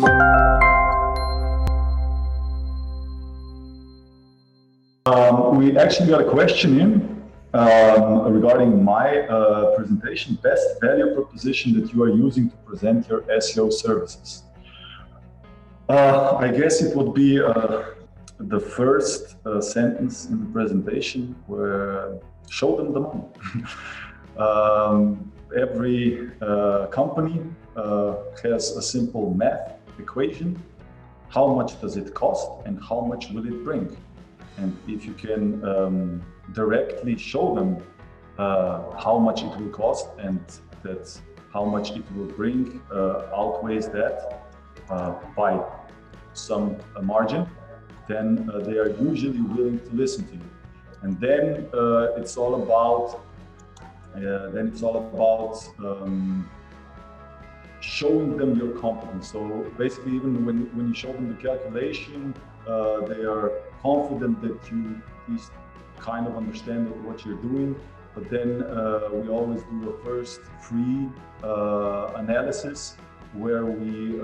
We actually got a question in regarding my presentation, best value proposition that you are using to present your SEO services. I guess it would be the first sentence in the presentation where show them the money. Every company has a simple math equation. How much does it cost and how much will it bring? And if you can directly show them how much it will cost and that how much it will bring outweighs that by some margin, then they are usually willing to listen to you. And then it's all about showing them your competence. So basically, even when you show them the calculation, they are confident that you at least kind of understand what you're doing. But then we always do a first free analysis where we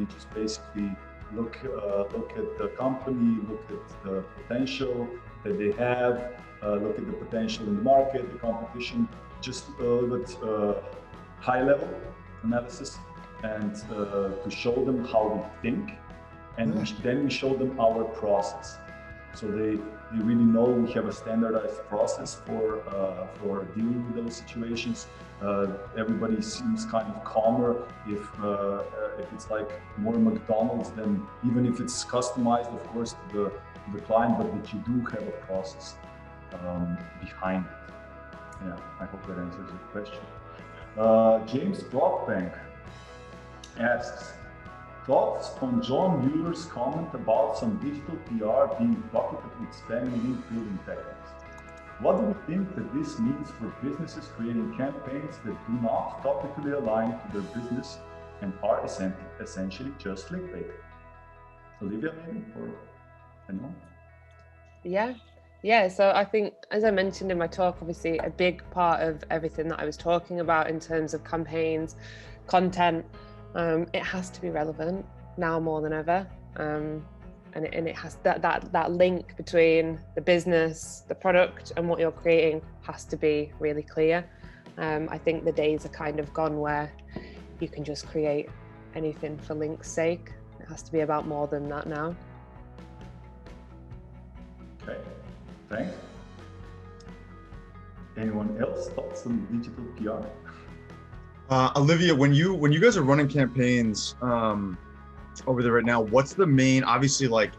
just basically look at the company, look at the potential that they have, look at the potential in the market, the competition, just a little bit high level analysis, and to show them how we think, and then we show them our process. So they really know we have a standardized process for dealing with those situations. Everybody seems kind of calmer if it's like more McDonald's than even if it's customized, of course, to the client, but that you do have a process behind it. Yeah, I hope that answers your question. James Brockbank asks, thoughts on John Mueller's comment about some digital PR being bucketed with spammy link building techniques? What do you think that this means for businesses creating campaigns that do not topically align to their business and are essentially just clickbait? Olivia, maybe, or anyone? Yeah, so I think, as I mentioned in my talk, obviously a big part of everything that I was talking about in terms of campaigns, content, it has to be relevant now more than ever, and it has that link between the business, the product, and what you're creating has to be really clear. I think the days are kind of gone where you can just create anything for link's sake. It has to be about more than that now. Okay, thanks. Anyone else thoughts on digital PR? Olivia, when you guys are running campaigns over there right now, what's the main, obviously, like,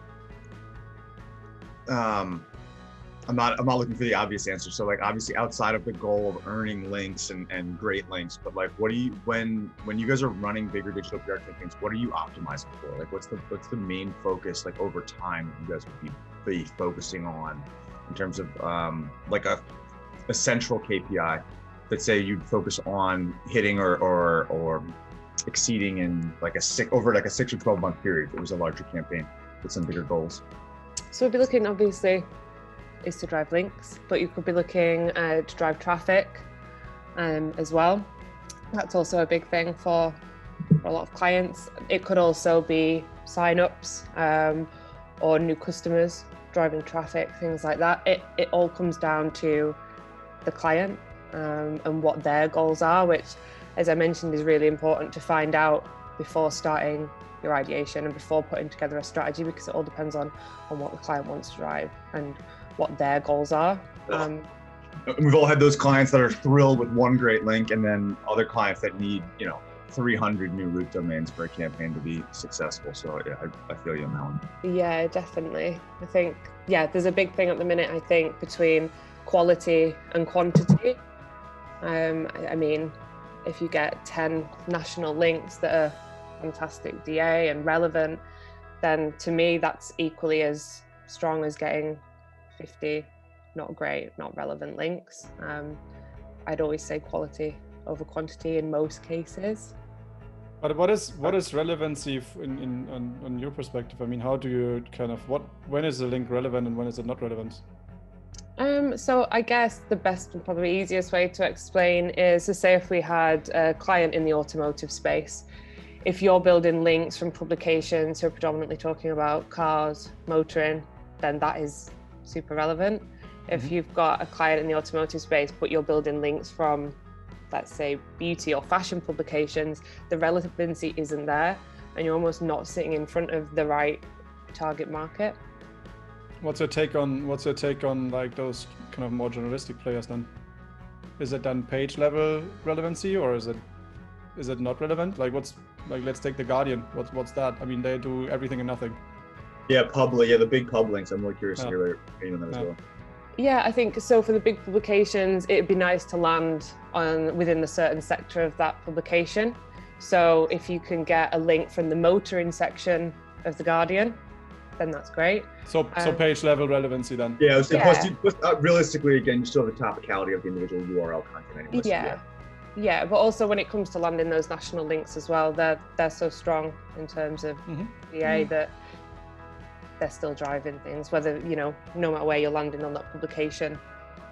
I'm not looking for the obvious answer. So like, obviously outside of the goal of earning links and great links, but like, what do you, when you guys are running bigger digital PR campaigns, what are you optimizing for? Like, what's the main focus, like, over time you guys would be focusing on in terms of like a central KPI that say you focus on hitting or exceeding in like over a 6 or 12 month period? It was a larger campaign with some bigger goals. So we'd be looking, obviously, is to drive links, but you could be looking to drive traffic as well. That's also a big thing for a lot of clients. It could also be sign-ups or new customers, driving traffic, things like that. It all comes down to the client and what their goals are, which, as I mentioned, is really important to find out before starting your ideation and before putting together a strategy, because it all depends on what the client wants to drive and what their goals are. We've all had those clients that are thrilled with one great link, and then other clients that need 300 new root domains for a campaign to be successful. So yeah, I feel you on that one. Yeah, definitely. I think, there's a big thing at the minute, I think, between quality and quantity. I mean, if you get 10 national links that are fantastic DA and relevant, then to me that's equally as strong as getting 50 not great, not relevant links. I'd always say quality over quantity in most cases. But what is relevancy on your perspective? I mean, how do you when is a link relevant and when is it not relevant? So I guess the best and probably easiest way to explain is to say if we had a client in the automotive space, if you're building links from publications who are predominantly talking about cars, motoring, then that is super relevant. If you've got a client in the automotive space, but you're building links from, let's say, beauty or fashion publications, the relevancy isn't there, and you're almost not sitting in front of the right target market. What's your take on like those kind of more journalistic players then? Is it then page level relevancy, or is it not relevant? Like let's take the Guardian. What's that? I mean, they do everything and nothing. Yeah, the big pub links. I'm really curious to hear your opinion on that as well. Yeah, I think so. For the big publications, it'd be nice to land within the certain sector of that publication. So if you can get a link from the motoring section of the Guardian, then that's great. So page level relevancy then. Yeah, plus realistically, again, you still have the topicality of the individual URL content anyway. Yeah, but also when it comes to landing those national links as well, they're so strong in terms of PA that they're still driving things, whether, no matter where you're landing on that publication,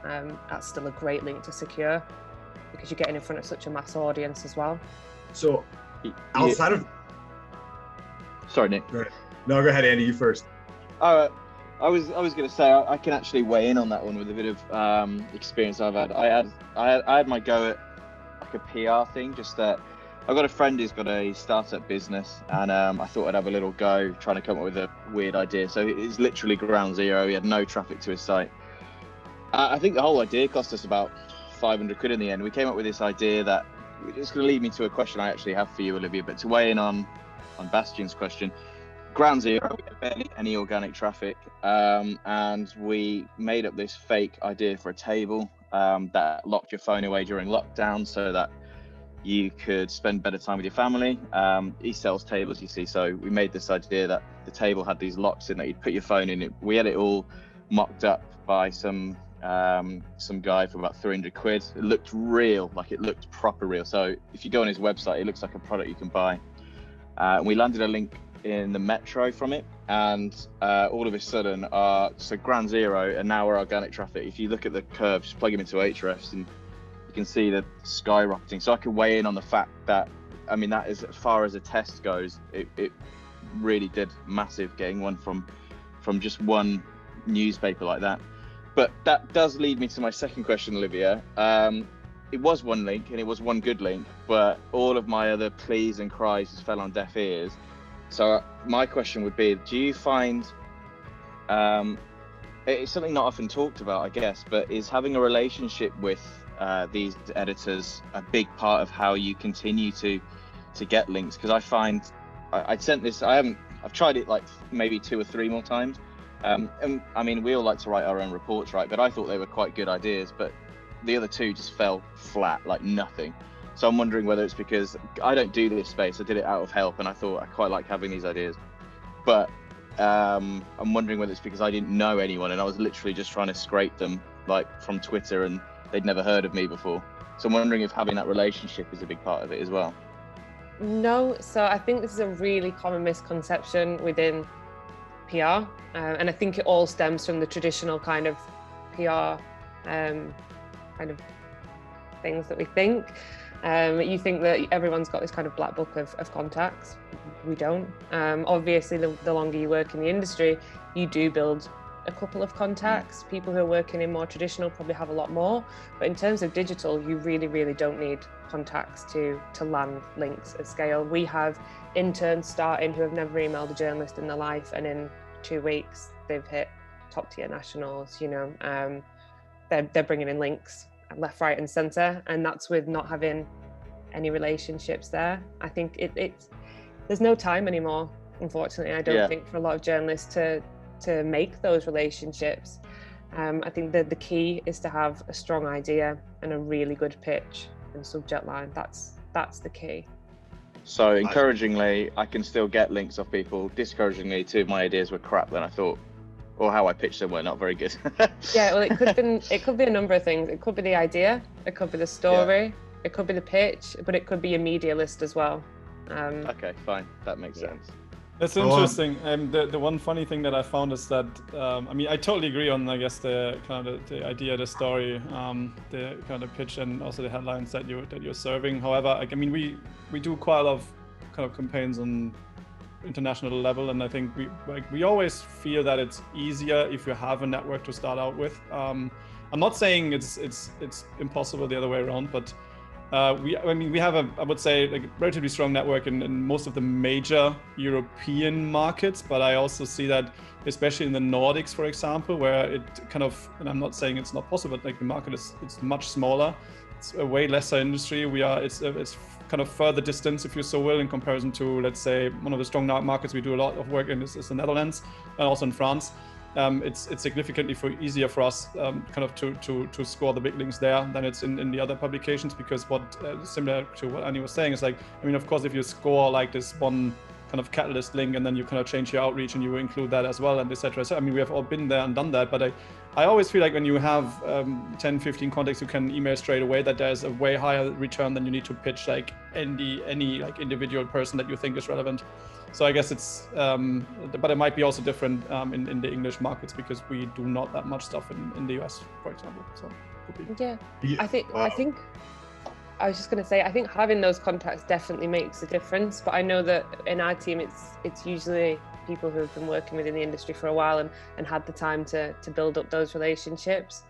that's still a great link to secure because you're getting in front of such a mass audience as well. So outside of... Sorry, Nick. Go ahead. No, go ahead, Andy, you first. I was going to say, I can actually weigh in on that one with a bit of experience I've had. I had my go at like a PR thing, just that I've got a friend who's got a startup business, and I thought I'd have a little go trying to come up with a weird idea. So it's literally ground zero. He had no traffic to his site. I think the whole idea cost us about 500 quid in the end. We came up with this idea that it's going to lead me to a question I actually have for you, Olivia, but to weigh in on Bastian's question. Ground zero, we had barely any organic traffic, and we made up this fake idea for a table that locked your phone away during lockdown so that you could spend better time with your family. He sells tables, you see, so we made this idea that the table had these locks in that you'd put your phone in it. We had it all mocked up by some guy for about 300 quid. It looked real, like it looked proper real. So if you go on his website, it looks like a product you can buy. And we landed a link in the metro from it, and all of a sudden so ground zero and now we're organic traffic. If you look at the curve, just plug them into Ahrefs and you can see the skyrocketing. So I could weigh in on the fact that, I mean, that is, as far as a test goes, it really did massive, getting one from just one newspaper like that. But that does lead me to my second question, Olivia. It was one link and it was one good link, but all of my other pleas and cries just fell on deaf ears. So my question would be, do you find, it's something not often talked about, I guess, but is having a relationship with these editors a big part of how you continue to get links? Because I find, I'd sent this, I've tried it like maybe 2 or 3 more times. And I mean, we all like to write our own reports, right? But I thought they were quite good ideas, but the other 2 just fell flat, like nothing. So I'm wondering whether it's because I don't do this space. I did it out of help, and I thought I quite like having these ideas. But I'm wondering whether it's because I didn't know anyone, and I was literally just trying to scrape them like from Twitter, and they'd never heard of me before. So I'm wondering if having that relationship is a big part of it as well. No, so I think this is a really common misconception within PR, and I think it all stems from the traditional kind of PR kind of things that we think. You think that everyone's got this kind of black book of contacts. We don't. Obviously, the longer you work in the industry, you do build a couple of contacts. People who are working in more traditional probably have a lot more. But in terms of digital, you really, really don't need contacts to land links at scale. We have interns starting who have never emailed a journalist in their life, and in 2 weeks, they've hit top tier nationals. They're bringing in links left, right and center, and that's with not having any relationships there. I think it's there's no time anymore, unfortunately. I don't think for a lot of journalists to make those relationships. I think that the key is to have a strong idea and a really good pitch and subject line. That's the key. So encouragingly, I can still get links off people. Discouragingly, 2 of my ideas were crap then I thought, or how I pitched them were not very good. Yeah, well, it could be a number of things. It could be the idea, it could be the story, it could be the pitch, but it could be a media list as well. Okay, fine, that makes sense. That's interesting. The one funny thing that I found is that I mean, I totally agree on, I guess, the kind of the idea, the story, the kind of pitch, and also the headlines that you're serving. However, I mean, we do quite a lot of kind of campaigns on international level, and I think we always feel that it's easier if you have a network to start out with. I'm not saying it's impossible the other way around, but we have I would say like relatively strong network in most of the major European markets, but I also see that especially in the Nordics, for example, where it kind of, and I'm not saying it's not possible, but like the market it's much smaller. It's a way lesser industry. It's kind of further distance, if you so will, in comparison to, let's say, one of the strong markets we do a lot of work in is the Netherlands and also in France. It's significantly easier for us kind of to score the big links there than it's in the other publications, because similar to what Annie was saying is like, I mean, of course, if you score like this one kind of catalyst link and then you kind of change your outreach and you include that as well and etc. So I mean, we have all been there and done that, but I always feel like when you have 10, 15 contacts you can email straight away, that there's a way higher return than you need to pitch like any like individual person that you think is relevant. So I guess it's, but it might be also different in the English markets, because we do not that much stuff in the US, for example. So could be. Yeah, I think I was just going to say, I think having those contacts definitely makes a difference. But I know that in our team, it's usually people who have been working within the industry for a while and had the time to build up those relationships.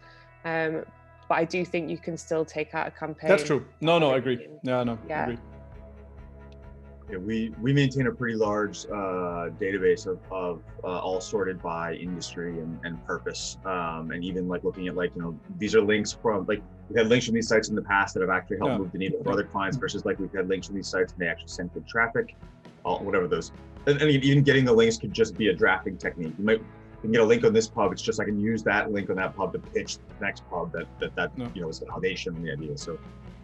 But I do think you can still take out a campaign. That's true. No, I agree. Yeah, I agree. Yeah, we maintain a pretty large database of all sorted by industry and purpose, and even like looking at like, you know, these are links from like, we've had links from these sites in the past that have actually helped move the needle for other clients, versus like we've had links from these sites and they actually sent good traffic, whatever those. And even getting the links could just be a drafting technique. You can get a link on this pub. It's just I can use that link on that pub to pitch the next pub that you know is the foundation of the idea. So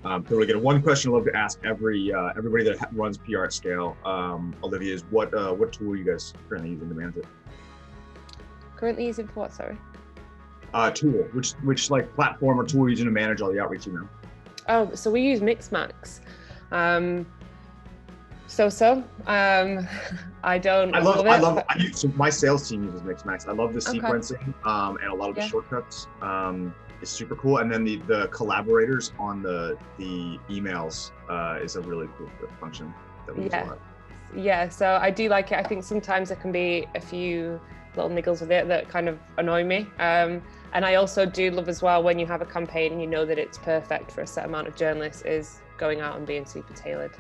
totally get it. One question I love to ask everybody that runs PR at scale, Olivia, is what tool are you guys currently using to manage it? Currently using for what? Sorry. Tool, which like platform or tool are you using to manage all the outreach email? Oh, so we use Mixmax. So my sales team uses Mixmax. I love the sequencing and a lot of the shortcuts. It's super cool. And then the collaborators on the emails is a really cool function that we use a lot. Yeah, so I do like it. I think sometimes there can be a few little niggles with it that kind of annoy me. And I also do love as well when you have a campaign and you know that it's perfect for a set amount of journalists, is going out and being super tailored.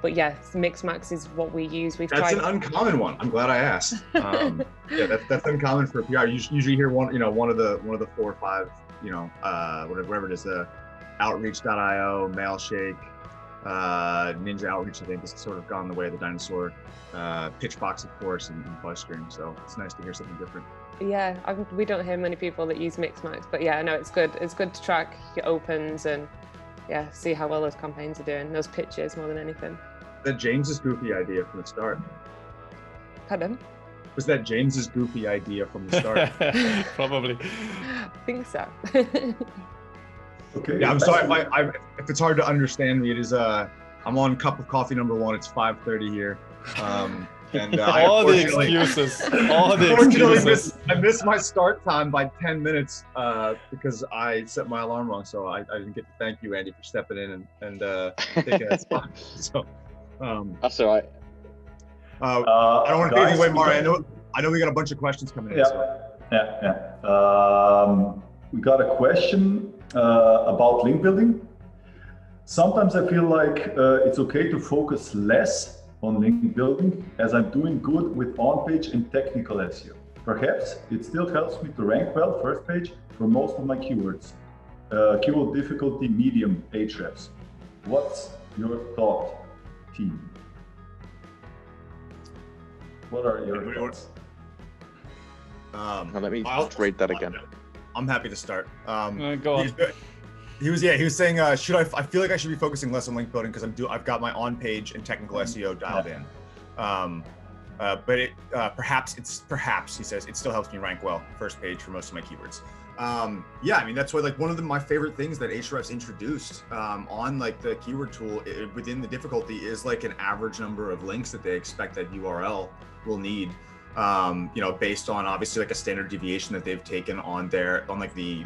But yes, Mixmax is what we use. That's an uncommon one. I'm glad I asked. Yeah, that's uncommon for PR. You usually hear one of the 4 or 5, whatever it is, the Outreach.io, Mailshake, Ninja Outreach, I think, has sort of gone the way of the dinosaur. Pitchbox, of course, and BuzzStream. So it's nice to hear something different. Yeah, we don't hear many people that use Mixmax, but yeah, no, it's good. It's good to track your opens and see how well those campaigns are doing, those pitches more than anything. That James's goofy idea from the start. Pardon? Was that James's goofy idea from the start? Probably. I think so. Okay. Yeah, I'm sorry if it's hard to understand me. It is I'm on cup of coffee number 1. It's 5:30 here. And all the excuses. I missed my start time by 10 minutes because I set my alarm wrong. So I didn't get to thank you, Andy, for stepping in and taking that spot. So that's all right. I don't want to take away, Mare. I know we got a bunch of questions coming in. We got a question about link building. Sometimes I feel like it's okay to focus less on link building, as I'm doing good with on-page and technical SEO. Perhaps it still helps me to rank well first page for most of my keywords. Keyword difficulty medium Ahrefs. What's your thought, team? What are your thoughts? Let me read that again. I'm happy to start. Go on. He was saying, I feel like I should be focusing less on link building because I've got my on-page and technical SEO dialed in. But perhaps he says it still helps me rank well first page for most of my keywords. Yeah, I mean, that's why like one of my favorite things that Ahrefs introduced on like the keyword tool within the difficulty is like an average number of links that they expect that URL will need. Based on obviously like a standard deviation that they've taken on like the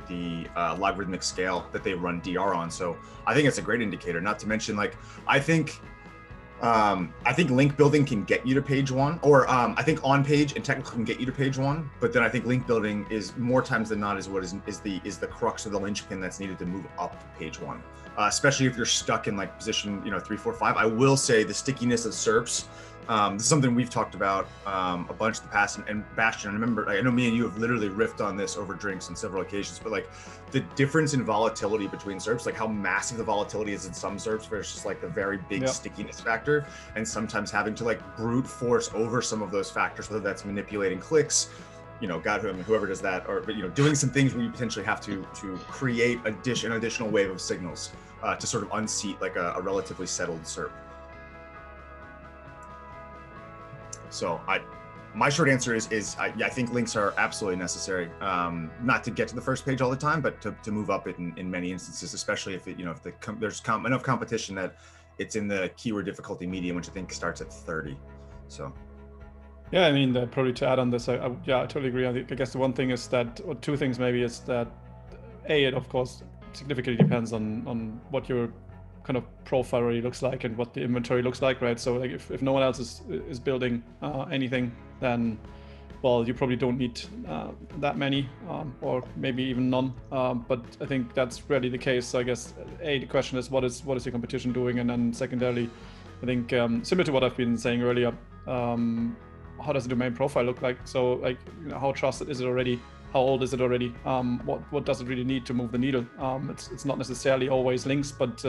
logarithmic scale that they run DR on. So I think it's a great indicator, not to mention like, I think I think link building can get you to page one, or I think on page and technical can get you to page one, but then I think link building is more times than not is the crux or the linchpin that's needed to move up to page one, especially if you're stuck in like position 3, 4, 5. I will say the stickiness of SERPs. This is something we've talked about a bunch in the past, and Bastian, I know me and you have literally riffed on this over drinks on several occasions, but like the difference in volatility between SERPs, like how massive the volatility is in some SERPs versus like the very big stickiness factor, and sometimes having to like brute force over some of those factors, whether that's manipulating clicks, God, whoever does that, or doing some things where you potentially have to create an additional wave of signals to sort of unseat like a relatively settled SERP. So my short answer is I think links are absolutely necessary, not to get to the first page all the time, but to move up it in many instances, especially if there's enough competition that it's in the keyword difficulty medium, which I think starts at 30. So. Yeah, I mean, probably to add on this, I totally agree. I guess the one thing is that, or two things maybe, is that it of course significantly depends on what your kind of profile really looks like and what the inventory looks like, right? So like if no one else is building anything, then well, you probably don't need that many, or maybe even none. But I think that's rarely the case. So I guess the question is what is your competition doing, and then secondarily, I think similar to what I've been saying earlier, how does the domain profile look like? So like how trusted is it already? How old is it already? What does it really need to move the needle? It's not necessarily always links, but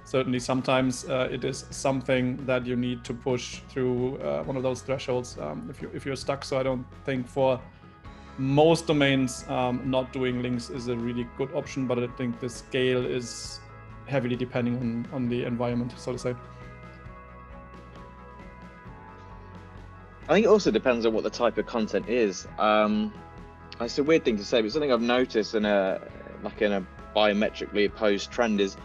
certainly sometimes it is something that you need to push through one of those thresholds if you're stuck. So I don't think for most domains not doing links is a really good option, but I think the scale is heavily depending on the environment, so to say. I think it also depends on what the type of content is. It's a weird thing to say, but something I've noticed in a biometrically opposed trend is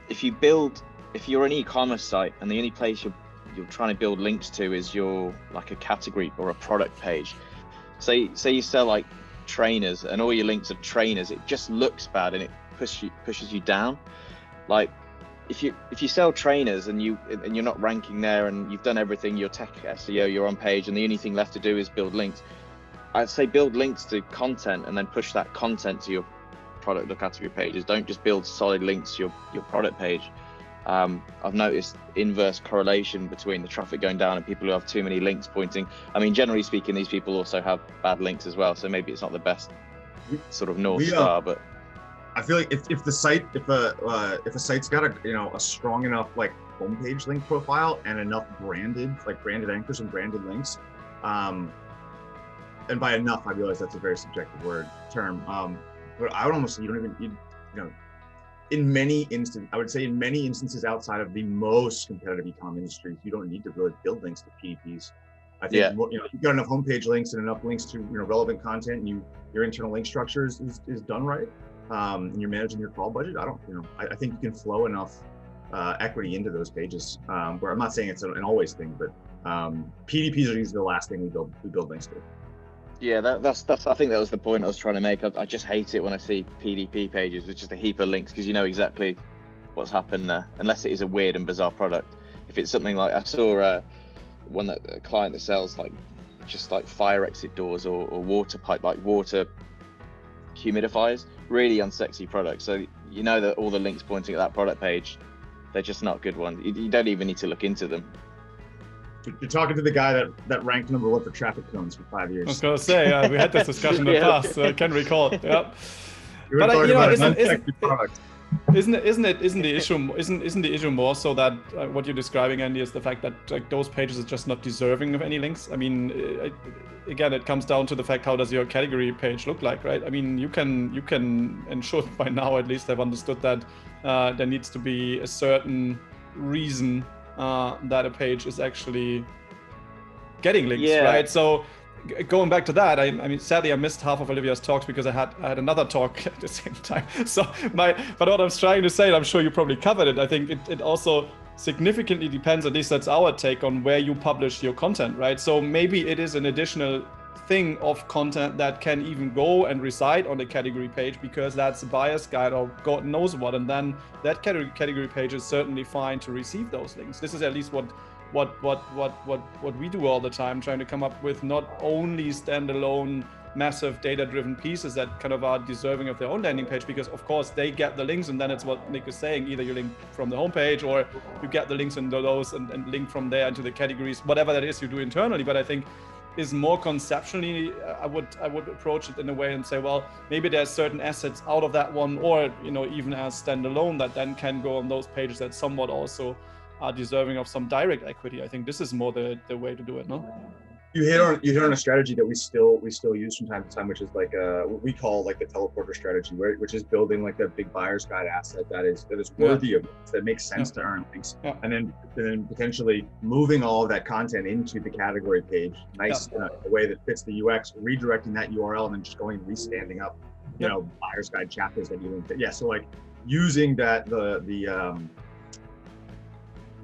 if you're an e-commerce site and the only place you're trying to build links to is your like a category or a product page. Say you sell like trainers and all your links are trainers, it just looks bad and it pushes you down. Like if you sell trainers and you're not ranking there and you've done everything, your tech SEO, you're on page, and the only thing left to do is build links. I'd say build links to content and then push that content to your product or category pages. Don't just build solid links to your product page. I've noticed inverse correlation between the traffic going down and people who have too many links pointing. I mean, generally speaking, these people also have bad links as well. So maybe it's not the best sort of North Star, but I feel like if a site's got a strong enough like homepage link profile and enough branded anchors and branded links, and by enough, I realize that's a very subjective term. But I would almost say you don't even need, in many instances outside of the most competitive e-com industries, you don't need to really build links to PDPs. I think you've got enough homepage links and enough links to relevant content, and your internal link structure is done right, and you're managing your crawl budget. I think you can flow enough equity into those pages. Where I'm not saying it's an always thing, but PDPs are usually the last thing we build links to. Yeah, that's. I think that was the point I was trying to make. I just hate it when I see PDP pages with just a heap of links, because you know exactly what's happened there, unless it is a weird and bizarre product. If it's something like, I saw a client that sells just fire exit doors or water pipe, like water humidifiers, really unsexy products. So you know that all the links pointing at that product page, they're just not good ones. You don't even need to look into them. You're talking to the guy that ranked number 1 for traffic cones for 5 years. I was going to say, we had this discussion in the past, so I can recall. Yep. But isn't the issue more so that what you're describing, Andy, is the fact that those pages are just not deserving of any links? I mean, again, it comes down to the fact, how does your category page look like, right? I mean, you can ensure by now at least have understood that there needs to be a certain reason that a page is actually getting links, right? So going back to that, I mean, sadly I missed half of Olivia's talks because I had another talk at the same time. So but what I was trying to say, and I'm sure you probably covered it, I think it also significantly depends, at least that's our take, on where you publish your content, right? So maybe it is an additional thing of content that can even go and reside on the category page because that's a buyer's guide or God knows what, and then that category page is certainly fine to receive those links. This is at least what what we do all the time, trying to come up with not only standalone massive data-driven pieces that kind of are deserving of their own landing page, because of course they get the links, and then it's what Nick is saying, either you link from the homepage or you get the links into those and link from there into the categories, whatever that is you do internally. But I think is more conceptually, I would approach it in a way and say, well, maybe there's certain assets out of that one, or even as standalone, that then can go on those pages that somewhat also are deserving of some direct equity. I think this is more the way to do it, no? You hit on a strategy that we still use from time to time, which is like what we call like the teleporter strategy, which is building like a big buyer's guide asset that is worthy of, that makes sense to earn links, and then potentially moving all of that content into the category page, in a way that fits the UX, redirecting that URL, and then just going and re-standing up, buyer's guide chapters that you linked. So like using that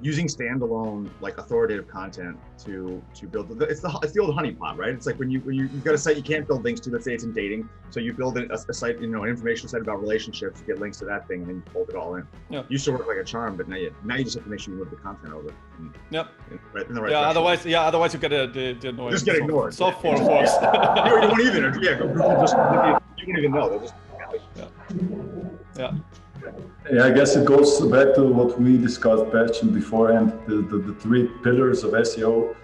using standalone like authoritative content to build it's the old honeypot, right? It's like when you've got a site you can't build links to. Let's say it's in dating, so you build a site, an information site about relationships, you get links to that thing, and then you fold it all in. Used to work like a charm, but now you just have to make sure you move the content over. In the right direction. Otherwise you get the annoying just get ignored. Soft force. You won't even. Google just you won't even know. They'll just Yeah, I guess it goes back to what we discussed, Bastian, beforehand, the three pillars of SEO,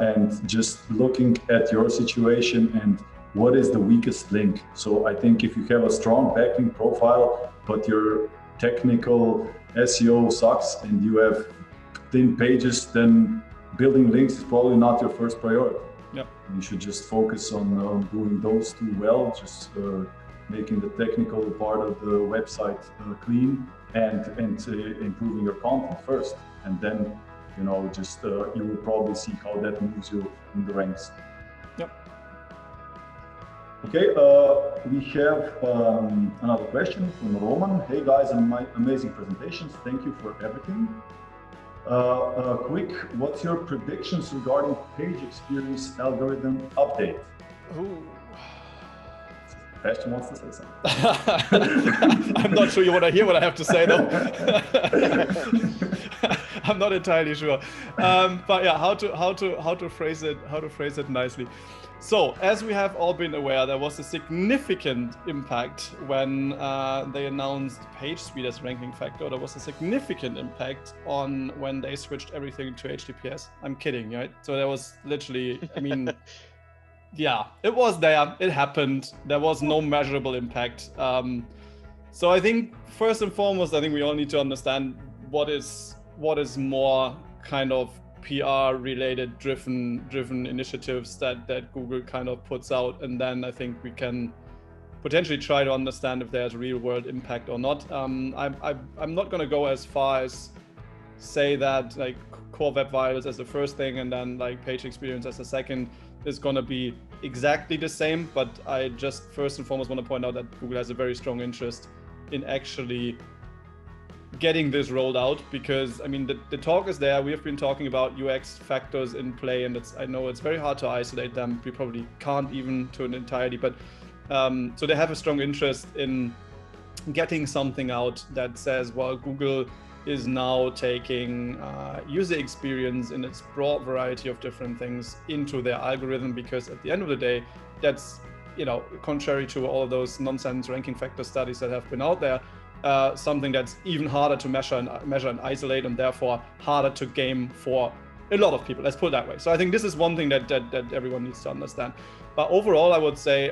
and just looking at your situation and what is the weakest link. So I think if you have a strong backlink profile, but your technical SEO sucks and you have thin pages, then building links is probably not your first priority. You should just focus on doing those two well, just making the technical part of the website clean and improving your content first, and then just you will probably see how that moves you in the ranks. Okay, we have another question from Roman. Hey guys, amazing presentations, thank you for everything. Quick, what's your predictions regarding page experience algorithm update? Bastian wants to say something. I'm not sure you want to hear what I have to say though. I'm not entirely sure. But yeah, how to phrase it nicely. So as we have all been aware, there was a significant impact when they announced page speed as ranking factor. There was a significant impact on when they switched everything to HTTPS. I'm kidding, right? So there was literally, yeah, it was there. It happened. There was no measurable impact. So I think first and foremost, I think we all need to understand what is more kind of PR related driven initiatives that Google kind of puts out, and then I think we can potentially try to understand if there's real world impact or not. I'm not going to go as far as say that like core web vitals as the first thing and then like page experience as the second is going to be exactly the same, but I just first and foremost want to point out that Google has a very strong interest in actually getting this rolled out, because the talk is there. We have been talking about UX factors in play, and I know it's very hard to isolate them. We probably can't even to an entirety, but so they have a strong interest in getting something out that says, well, Google is now taking user experience in its broad variety of different things into their algorithm, because at the end of the day, that's, contrary to all of those nonsense ranking factor studies that have been out there, something that's even harder to measure and isolate, and therefore harder to game for a lot of people. Let's put it that way. So I think this is one thing that everyone needs to understand. But overall, I would say,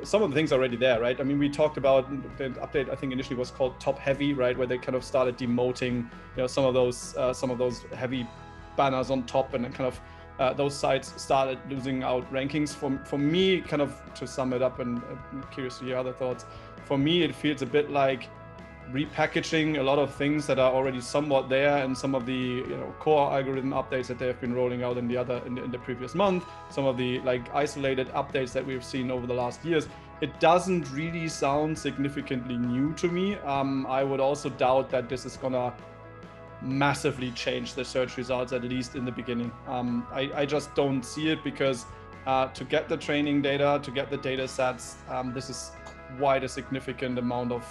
some of the things are already there, right? We talked about the update. I think initially was called top heavy, right, where they kind of started demoting, some of those heavy banners on top, and then kind of those sites started losing out rankings. For me, kind of to sum it up, and I'm curious to hear other thoughts. For me, it feels a bit like repackaging a lot of things that are already somewhat there, and some of the core algorithm updates that they have been rolling out in the previous month, some of the like isolated updates that we've seen over the last years. It doesn't really sound significantly new to me. I would also doubt that this is gonna massively change the search results, at least in the beginning. I just don't see it, because to get the training data, to get the data sets, this is quite a significant amount of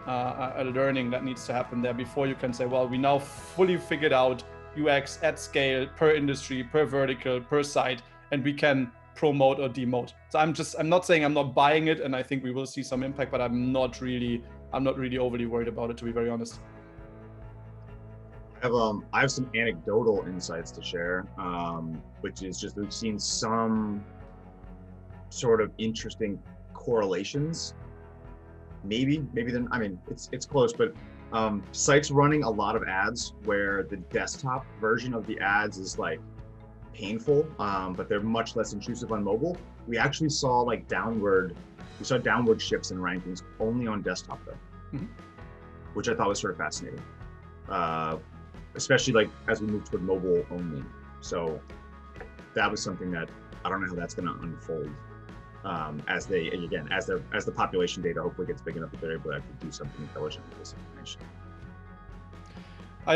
a learning that needs to happen there before you can say, well, we now fully figured out UX at scale per industry, per vertical, per site, and we can promote or demote. So I'm not saying I'm not buying it, and I think we will see some impact, but I'm not really overly worried about it, to be very honest. I have some anecdotal insights to share, which is just we've seen some sort of interesting correlations. Maybe then, I mean, it's close, but sites running a lot of ads where the desktop version of the ads is like painful, but they're much less intrusive on mobile. We actually saw like downward shifts in rankings only on desktop though, which I thought was sort of fascinating. Especially like as we move toward mobile only. So that was something that I don't know how that's going to unfold as the population data hopefully gets big enough that they're able to actually do something intelligent with this information. I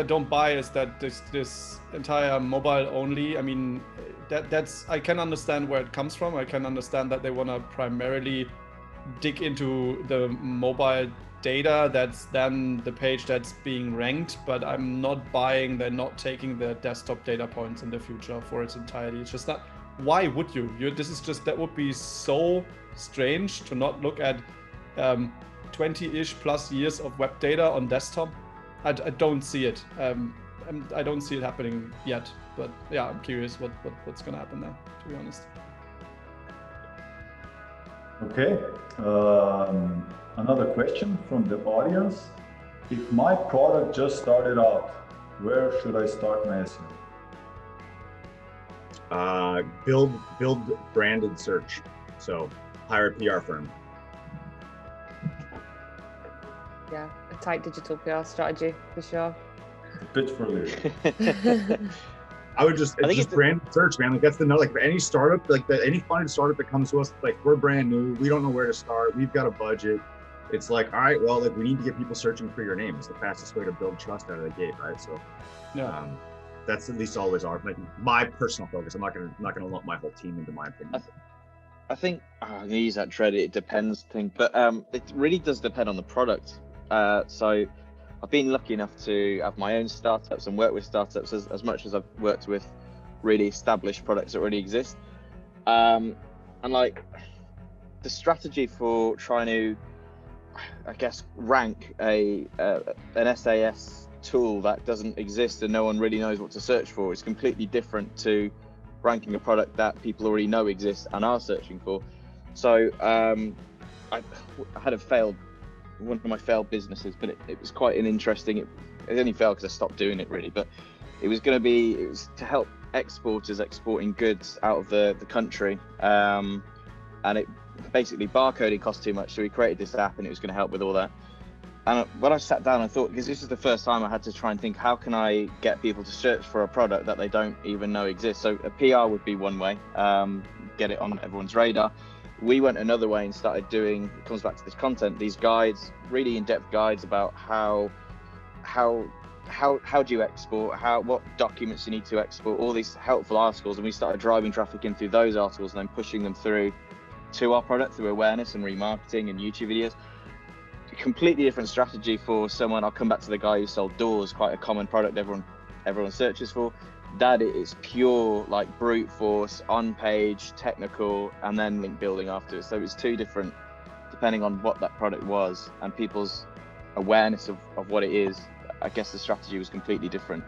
don't buy is that this entire mobile only. I mean, that's I can understand where it comes from. I can understand that they want to primarily dig into the mobile data. That's then the page that's being ranked, but I'm not buying they're not taking the desktop data points in the future for its entirety. It's just not. Why would you? That would be so strange to not look at 20-ish plus years of web data on desktop. I don't see it. I don't see it happening yet. But yeah, I'm curious what's going to happen there, to be honest. Okay. Another question from the audience. If my product just started out, where should I start my SEO? Build branded search. So hire a PR firm. Yeah, a tight digital PR strategy for sure. Pitch for Olivia. I would just brand search, man. Like that's the note. Like for any startup, any funded startup that comes to us, like we're brand new, we don't know where to start. We've got a budget. It's like, all right, well, like we need to get people searching for your name. It's the fastest way to build trust out of the gate, right? So, yeah, that's at least always like my personal focus. I'm not gonna lump my whole team into my opinion. I think I'm gonna use that dread it depends thing, but it really does depend on the product. So I've been lucky enough to have my own startups and work with startups as much as I've worked with really established products that already exist. And like the strategy for trying to, I guess, rank an SAS tool that doesn't exist and no one really knows what to search for is completely different to ranking a product that people already know exists and are searching for. So I had one of my failed businesses, but it was quite an interesting, it only failed because I stopped doing it really, but it was to help exporters exporting goods out of the country, and it basically barcoding cost too much, so we created this app and it was going to help with all that. And when I sat down, I thought, because this is the first time I had to try and think, how can I get people to search for a product that they don't even know exists? So a PR would be one way, get it on everyone's radar. We went another way and started doing, it comes back to this content, these guides, really in-depth guides about how do you export, what documents you need to export, all these helpful articles, and we started driving traffic in through those articles and then pushing them through to our product through awareness and remarketing and YouTube videos. A completely different strategy for someone. I'll come back to the guy who sold doors, quite a common product everyone searches for. That is pure like brute force, on page, technical, and then link building afterwards. So it's two different, depending on what that product was and people's awareness of what it is. I guess the strategy was completely different.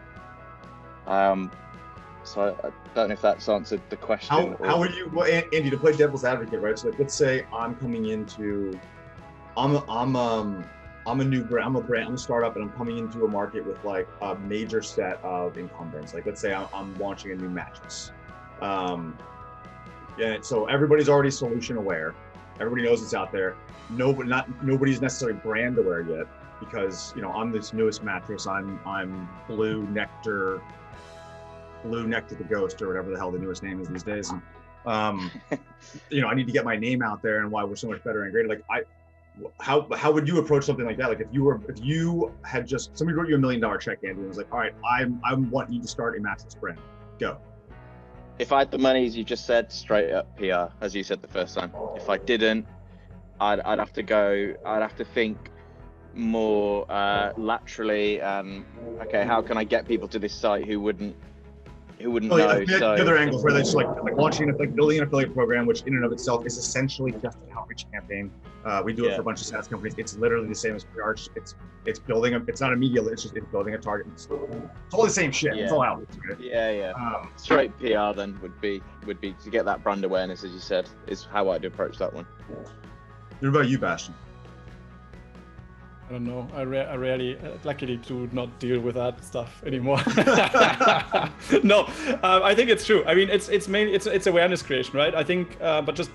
So I don't know if that's answered the question. How would you, well, Andy, to play devil's advocate, right? So like, let's say I'm coming into, I'm a new brand, I'm a startup, and I'm coming into a market with like a major set of incumbents. Like let's say I'm launching a new mattress. Yeah, so everybody's already solution aware. Everybody knows it's out there. Nobody's necessarily brand aware yet because, you know, I'm this newest mattress. I'm Blue Nectar the Ghost, or whatever the hell the newest name is these days. And, you know, I need to get my name out there and why we're so much better and greater. Like how would you approach something like that? Like if you had just, somebody wrote you $1 million check, Andy, and was like, all right, I want you to start a mattress brand, go. If I had the money, as you just said, straight up PR, as you said the first time. If I didn't, I'd have to think more laterally, okay, how can I get people to this site who wouldn't know? The other angle where it's like launching, like building an affiliate program, which in and of itself is essentially just an outreach campaign. We do it for a bunch of SaaS companies. It's literally the same as PR. It's building it's not a media list, it's building a target. It's all the same shit. It's all outreach. Right? Straight PR then would be to get that brand awareness, as you said, is how I'd approach that one. What about you, Bastian? I don't know. I rarely, luckily, do not deal with that stuff anymore. No, I think it's true. I mean, it's mainly it's awareness creation, right? I think, but just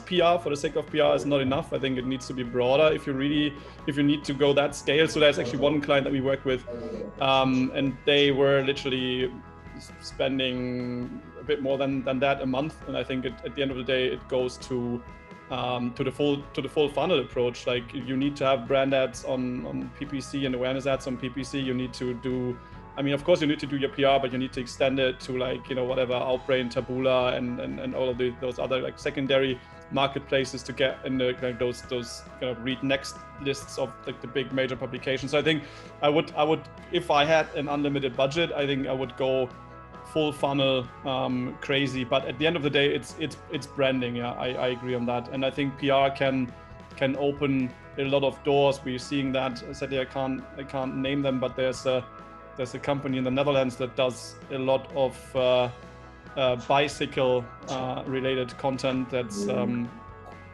PR for the sake of PR is not enough. I think it needs to be broader. If you need to go that scale. So there's actually one client that we work with, and they were literally spending a bit more than that a month. And I think at the end of the day, it goes to the full funnel approach. Like, you need to have brand ads on PPC and awareness ads on PPC. You need to do, I mean, of course you need to do your PR, but you need to extend it to, like, you know, whatever, Outbrain, Taboola, and all of those other like secondary marketplaces to get in the like those kind of read next lists of like the big major publications. So I think I would if I had an unlimited budget, I think I would go full funnel crazy. But at the end of the day, it's branding. Yeah, I agree on that. And I think PR can open a lot of doors. We're seeing that. Sadly, I can't name them, but there's a company in the Netherlands that does a lot of bicycle related content that's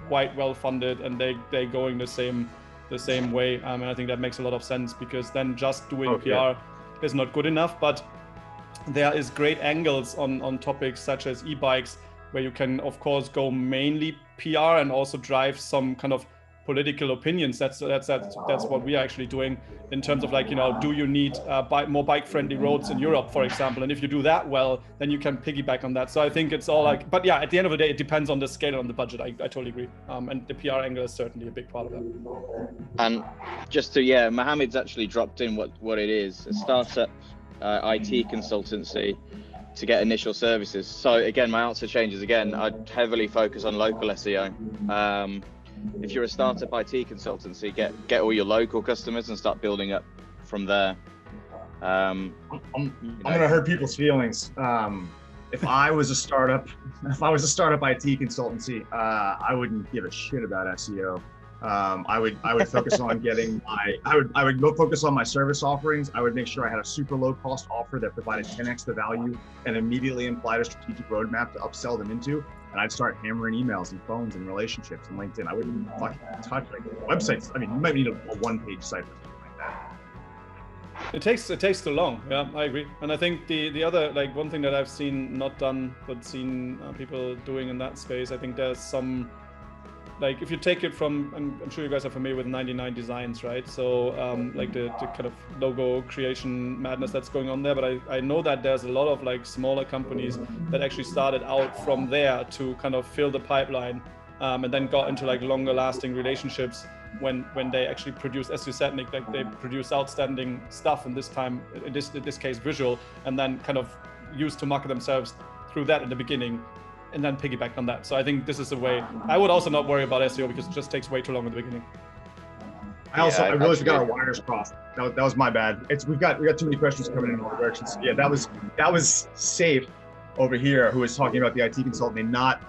quite well funded, and they going the same way. And I think that makes a lot of sense, because then just doing PR is not good enough. But there is great angles on topics such as e-bikes, where you can of course go mainly PR and also drive some kind of political opinions. That's what we are actually doing in terms of, like, you know, do you need more bike-friendly roads in Europe, for example? And if you do that well, then you can piggyback on that. So I think it's all like, but yeah, at the end of the day, it depends on the scale and on the budget. I totally agree. And the PR angle is certainly a big part of that. And just to, Mohammed's actually dropped in what it is, a startup IT consultancy to get initial services. So again, my answer changes again. I'd heavily focus on local SEO. If you're a startup IT consultancy, get all your local customers and start building up from there. I'm gonna hurt people's feelings. If I was a startup IT consultancy, I wouldn't give a shit about SEO. I would focus on getting I would go focus on my service offerings. I would make sure I had a super low cost offer that provided 10x the value and immediately implied a strategic roadmap to upsell them into. And I'd start hammering emails and phones and relationships and LinkedIn. I wouldn't fucking touch like websites. I mean, you might need a one-page site or something like that. It takes too long. Yeah, I agree. And I think the other, like, one thing that I've seen not done but seen people doing in that space, I think there's some, like, if you take it from, I'm sure you guys are familiar with 99 Designs, right? So like the kind of logo creation madness that's going on there. But I know that there's a lot of like smaller companies that actually started out from there to kind of fill the pipeline, and then got into like longer lasting relationships when they actually produce, as you said, Nick, like they produce outstanding stuff, in this case visual, and then kind of used to market themselves through that in the beginning, and then piggyback on that. So I think this is the way. I would also not worry about SEO, because it just takes way too long in the beginning. I realized we got our wires crossed. That was my bad. We got too many questions coming in all directions. Yeah, that was Safe over here who was talking about the IT consultant, and not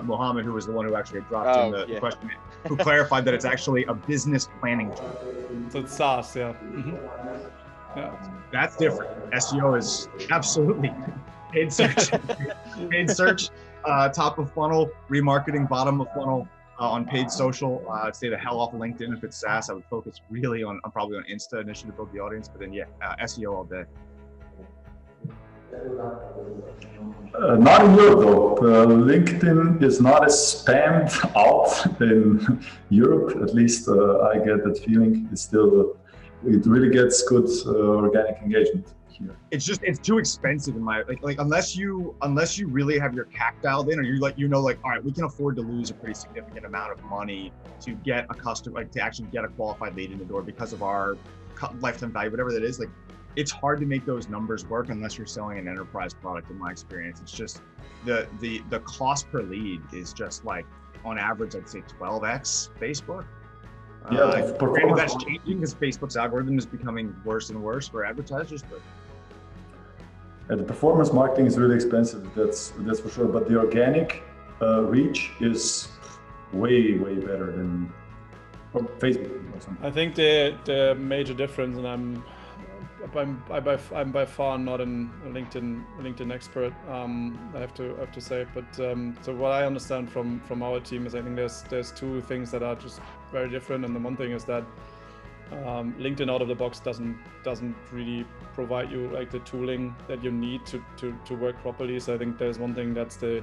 Mohammed, who was the one who actually dropped in the question, who clarified that it's actually a business planning tool. So it's SaaS, yeah. Mm-hmm. Yeah. That's different. SEO is absolutely paid search. Paid search. Top of funnel, remarketing, bottom of funnel on paid social. I'd stay the hell off of LinkedIn if it's SaaS. I would focus really on probably on Insta initially to build the audience, but then SEO all day. Not in Europe though. LinkedIn is not as spammed out in Europe. At least I get that feeling. It's still, it really gets good organic engagement. It's too expensive in my like unless you really have your CAC dialed in, or you're like, you know, like, all right, we can afford to lose a pretty significant amount of money to get a customer, like to actually get a qualified lead in the door because of our lifetime value, whatever that is. Like, it's hard to make those numbers work unless you're selling an enterprise product. In my experience, it's just the cost per lead is just like on average, I'd say 12x Facebook. Yeah, Granted, that's changing because Facebook's algorithm is becoming worse and worse for advertisers, but the performance marketing is really expensive. That's for sure. But the organic reach is way better than Facebook or something. I think the major difference, and I'm by far not a LinkedIn expert. I have to say, but so what I understand from our team is I think there's two things that are just very different, and the one thing is that LinkedIn out of the box doesn't really provide you like the tooling that you need to work properly. So I think there's one thing that's the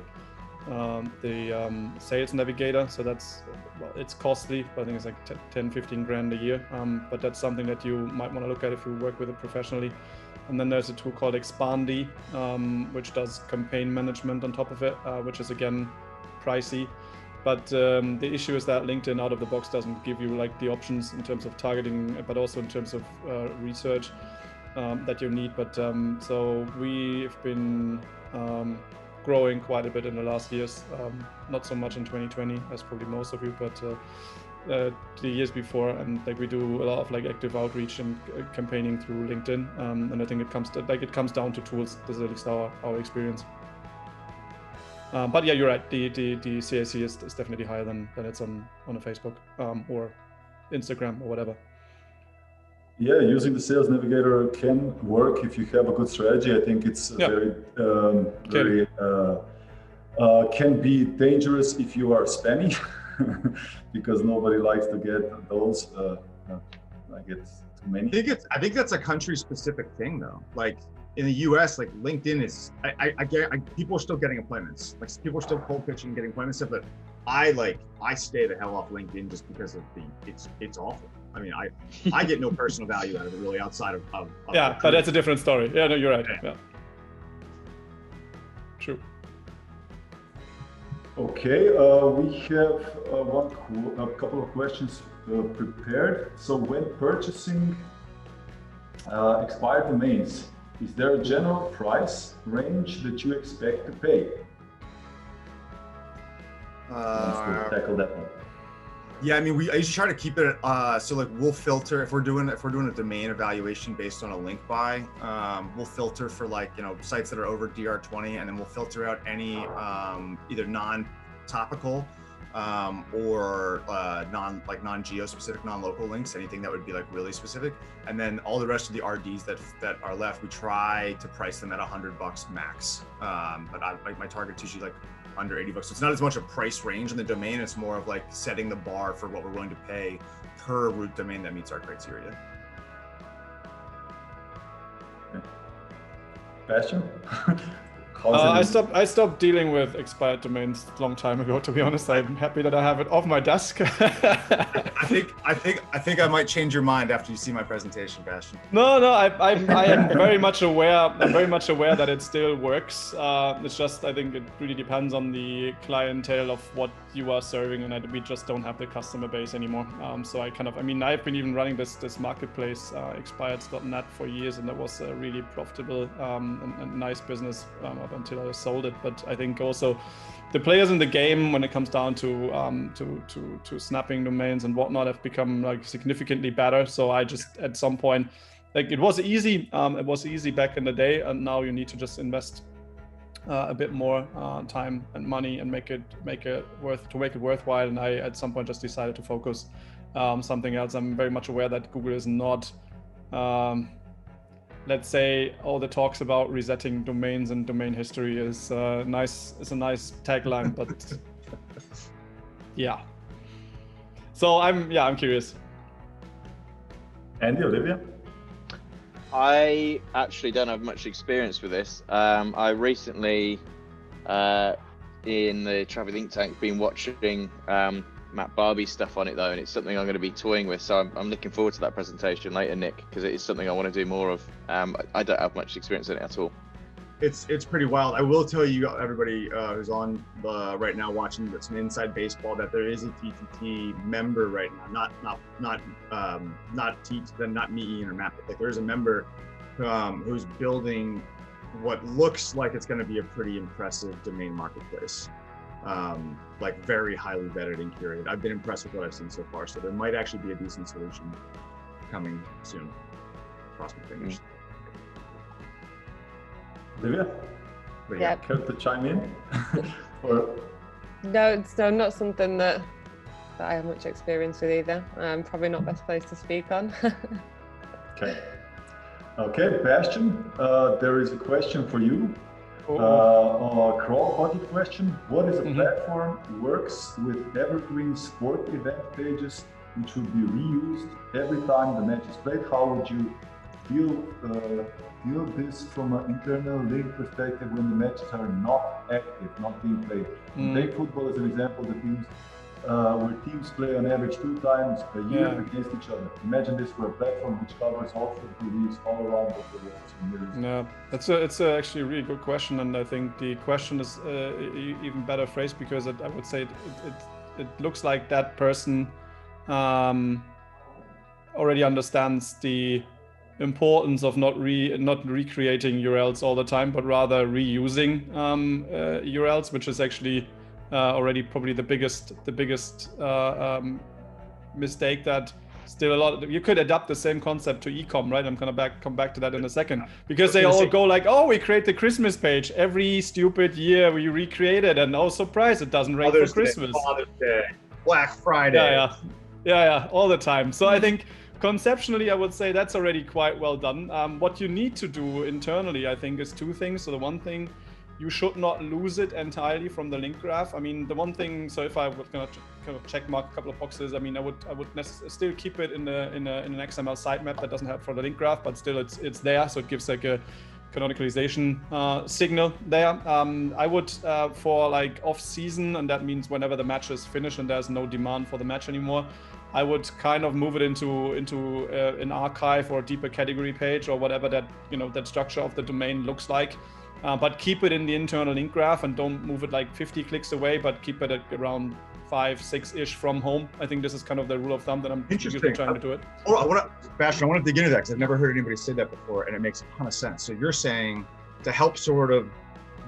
sales navigator. So that's, well, it's costly, but I think it's like 10-15 grand a year. But that's something that you might want to look at if you work with it professionally. And then there's a tool called Expandy, which does campaign management on top of it, which is again pricey. But the issue is that LinkedIn out of the box doesn't give you like the options in terms of targeting, but also in terms of research that you need. But so we've been growing quite a bit in the last years, not so much in 2020 as probably most of you, but the years before, and like we do a lot of like active outreach and campaigning through LinkedIn, and I think it comes down to tools. This is at least our experience. But yeah, you're right. The CAC is definitely higher than it's on a Facebook or Instagram or whatever. Yeah, using the sales navigator can work if you have a good strategy. I think it's can be dangerous if you are spammy, because nobody likes to get those. I get too many. I think that's a country-specific thing, though. Like in the U.S., like LinkedIn is, people are still getting appointments. Like people are still cold pitching, getting appointments stuff. But I stay the hell off LinkedIn just because of it's awful. I mean, I get no personal value out of it really outside of yeah, but that's a different story. Yeah, no, you're right. Yeah. True. Okay, we have a couple of questions prepared. So when purchasing expired domains, is there a general price range that you expect to pay? Tackle that one. Yeah, I mean, I usually try to keep it. So like we'll filter if we're doing a domain evaluation based on a link buy. We'll filter for like sites that are over DR20, and then we'll filter out any either non-topical or non-geo specific, non-local links. Anything that would be like really specific, and then all the rest of the RDs that are left, we try to price them at $100 max. But my target's usually like under $80. So it's not as much a price range in the domain. It's more of like setting the bar for what we're willing to pay per root domain that meets our criteria. Bastian? I stopped dealing with expired domains a long time ago, to be honest. I'm happy that I have it off my desk. I think I might change your mind after you see my presentation, Bastian. No, I am very much aware. I'm very much aware that it still works. It's just, I think it really depends on the clientele of what you are serving, and we just don't have the customer base anymore. So I've been even running this marketplace, expireds.net, for years, and that was a really profitable and nice business up until I sold it. But I think also the players in the game, when it comes down to snapping domains and whatnot, have become like significantly better. So I just, at some point, like it was easy back in the day, and now you need to just invest a bit more time and money and make it worthwhile. And I at some point just decided to focus something else. I'm very much aware that Google is not let's say all the talks about resetting domains and domain history is a nice tagline, but yeah. So I'm curious. Andy, Olivia? I actually don't have much experience with this. I recently, in the traffic think tank, been watching Matt Barbie's stuff on it though, and it's something I'm going to be toying with. So I'm looking forward to that presentation later, Nick, because it is something I want to do more of. I don't have much experience in it at all. It's pretty wild. I will tell you, everybody who's on right now watching some Inside Baseball, that there is a TTT member right now. Not me, Ian, or Matt, but like there's a member who's building what looks like it's going to be a pretty impressive domain marketplace. like very highly vetted and curated. I've been impressed with what I've seen so far. So there might actually be a decent solution coming soon. Cross my fingers. Olivia? Yeah. Care to chime in? Or No, it's not something that I have much experience with either. Probably not best place to speak on. okay. Okay, Bastian, there is a question for you. A crawl bucket question. What is a platform works with evergreen sport event pages which would be reused every time the match is played? How would you feel this from an internal link perspective when the matches are not active, not being played? Take football as an example. The teams where teams play on average 2 times a year against each other. Imagine this for a platform which covers all football leagues all around the world. Yeah, it's actually a really good question, and I think the question is even better phrased because I would say it looks like that person already understands the importance of not recreating URLs all the time, but rather reusing URLs, which is actually already probably the biggest mistake that still a lot. You could adapt the same concept to ecom, right? I'm gonna come back to that in a second, because they all go like, oh, we create the Christmas page every stupid year, we recreate it, and oh surprise, it doesn't rank for Christmas. Father's Day, Black Friday. Yeah, all the time. So I think conceptually, I would say that's already quite well done. What you need to do internally, I think, is 2 things. So the one thing, you should not lose it entirely from the link graph. I mean, the one thing, so if I would kind of check mark a couple of boxes, I mean, I would still keep it in an XML sitemap that doesn't have for the link graph, but still it's there, so it gives like a canonicalization signal there. I would for like off season, and that means whenever the match is finished and there's no demand for the match anymore, I would kind of move it into an archive or a deeper category page or whatever that that structure of the domain looks like. But keep it in the internal link graph and don't move it like 50 clicks away, but keep it at around 5-6-ish from home. I think this is kind of the rule of thumb that I'm usually trying to do it. Bastian, I want to dig into that because I've never heard anybody say that before, and it makes a ton of sense. So you're saying to help sort of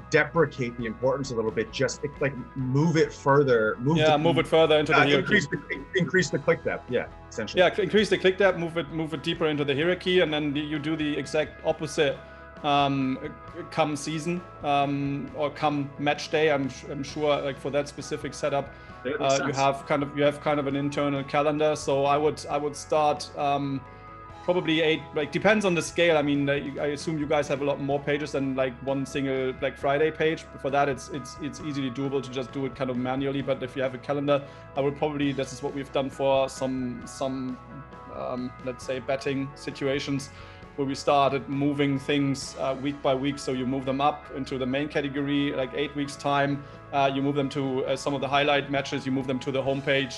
deprecate the importance a little bit, just like move it further. Move it further into the hierarchy. Increase the click depth. Yeah, essentially. Yeah, increase the click depth. Move it deeper into the hierarchy, and then you do the exact opposite. Come season or come match day, I'm sure like for that specific setup, you have kind of an internal calendar. So I would start probably 8, like depends on the scale. I mean, I assume you guys have a lot more pages than like one single Black Friday page. For that, it's easily doable to just do it kind of manually. But if you have a calendar, I would probably, this is what we've done for some let's say betting situations, where we started moving things week by week. So you move them up into the main category, like 8 weeks time. You move them to some of the highlight matches. You move them to the homepage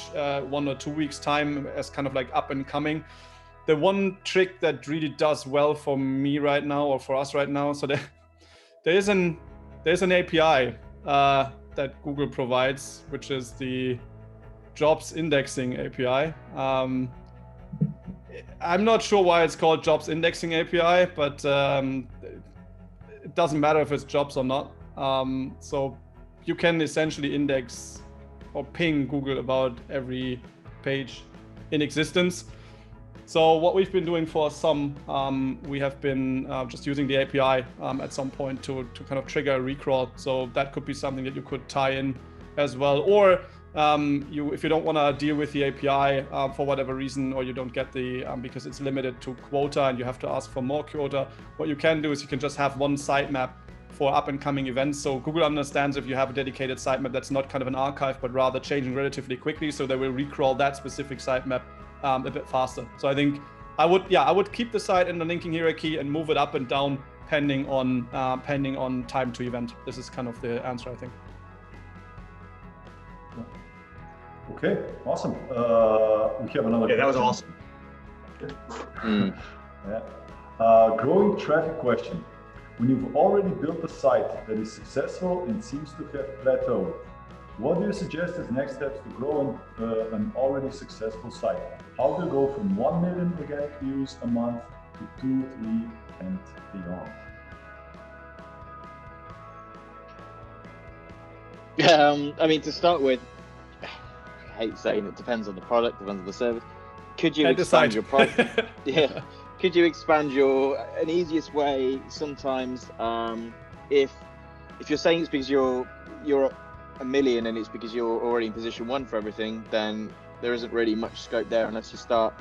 1 or 2 weeks time as kind of like up and coming. The one trick that really does well for me right now, or for us right now, so there's an API that Google provides, which is the jobs indexing API. I'm not sure why it's called jobs indexing API, but it doesn't matter if it's jobs or not. So you can essentially index or ping Google about every page in existence. So what we've been doing for some, we have been just using the API at some point to kind of trigger a recrawl. So that could be something that you could tie in as well. Or if you don't want to deal with the API for whatever reason, or you don't get the because it's limited to quota and you have to ask for more quota, what you can do is you can just have one sitemap for up and coming events. So Google understands if you have a dedicated sitemap that's not kind of an archive, but rather changing relatively quickly, so they will recrawl that specific sitemap a bit faster. So I think I would keep the site in the linking hierarchy and move it up and down depending on time to event. This is kind of the answer, I think. Okay, awesome. We have another question. That was awesome. Yeah. Growing traffic question. When you've already built a site that is successful and seems to have plateaued, what do you suggest as next steps to grow an already successful site? How do you go from 1 million organic views a month to 2, 3, and beyond? I mean, to start with, I hate saying it depends on the product, depends on the service. Could you expand your product? Yeah. Could you expand an easiest way sometimes, if you're saying it's because you're a million and it's because you're already in position 1 for everything, then there isn't really much scope there unless you start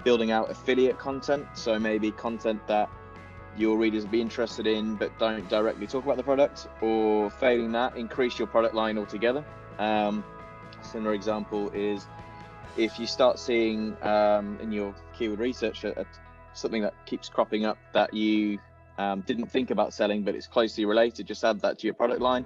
building out affiliate content. So maybe content that your readers will be interested in but don't directly talk about the product, or failing that, increase your product line altogether. Similar example is if you start seeing in your keyword research something that keeps cropping up that you didn't think about selling but it's closely related, just add that to your product line.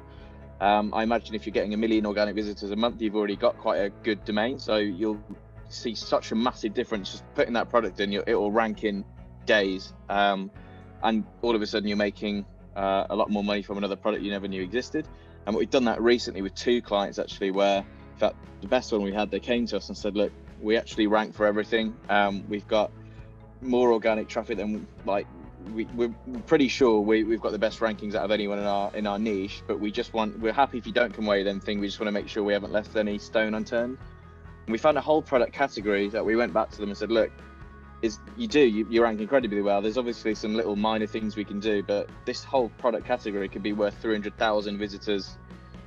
I imagine if you're getting 1 million organic visitors a month, you've already got quite a good domain, so you'll see such a massive difference just putting that product in. It will rank in days, and all of a sudden you're making a lot more money from another product you never knew existed. And we've done that recently with 2 clients actually, where in fact the best one we had, they came to us and said, look, we actually rank for everything. We've got more organic traffic than we're pretty sure we've got the best rankings out of anyone in our niche, but we're happy if you don't come away with anything. We just want to make sure we haven't left any stone unturned. And we found a whole product category that we went back to them and said, look, you rank incredibly well. There's obviously some little minor things we can do, but this whole product category could be worth 300,000 visitors.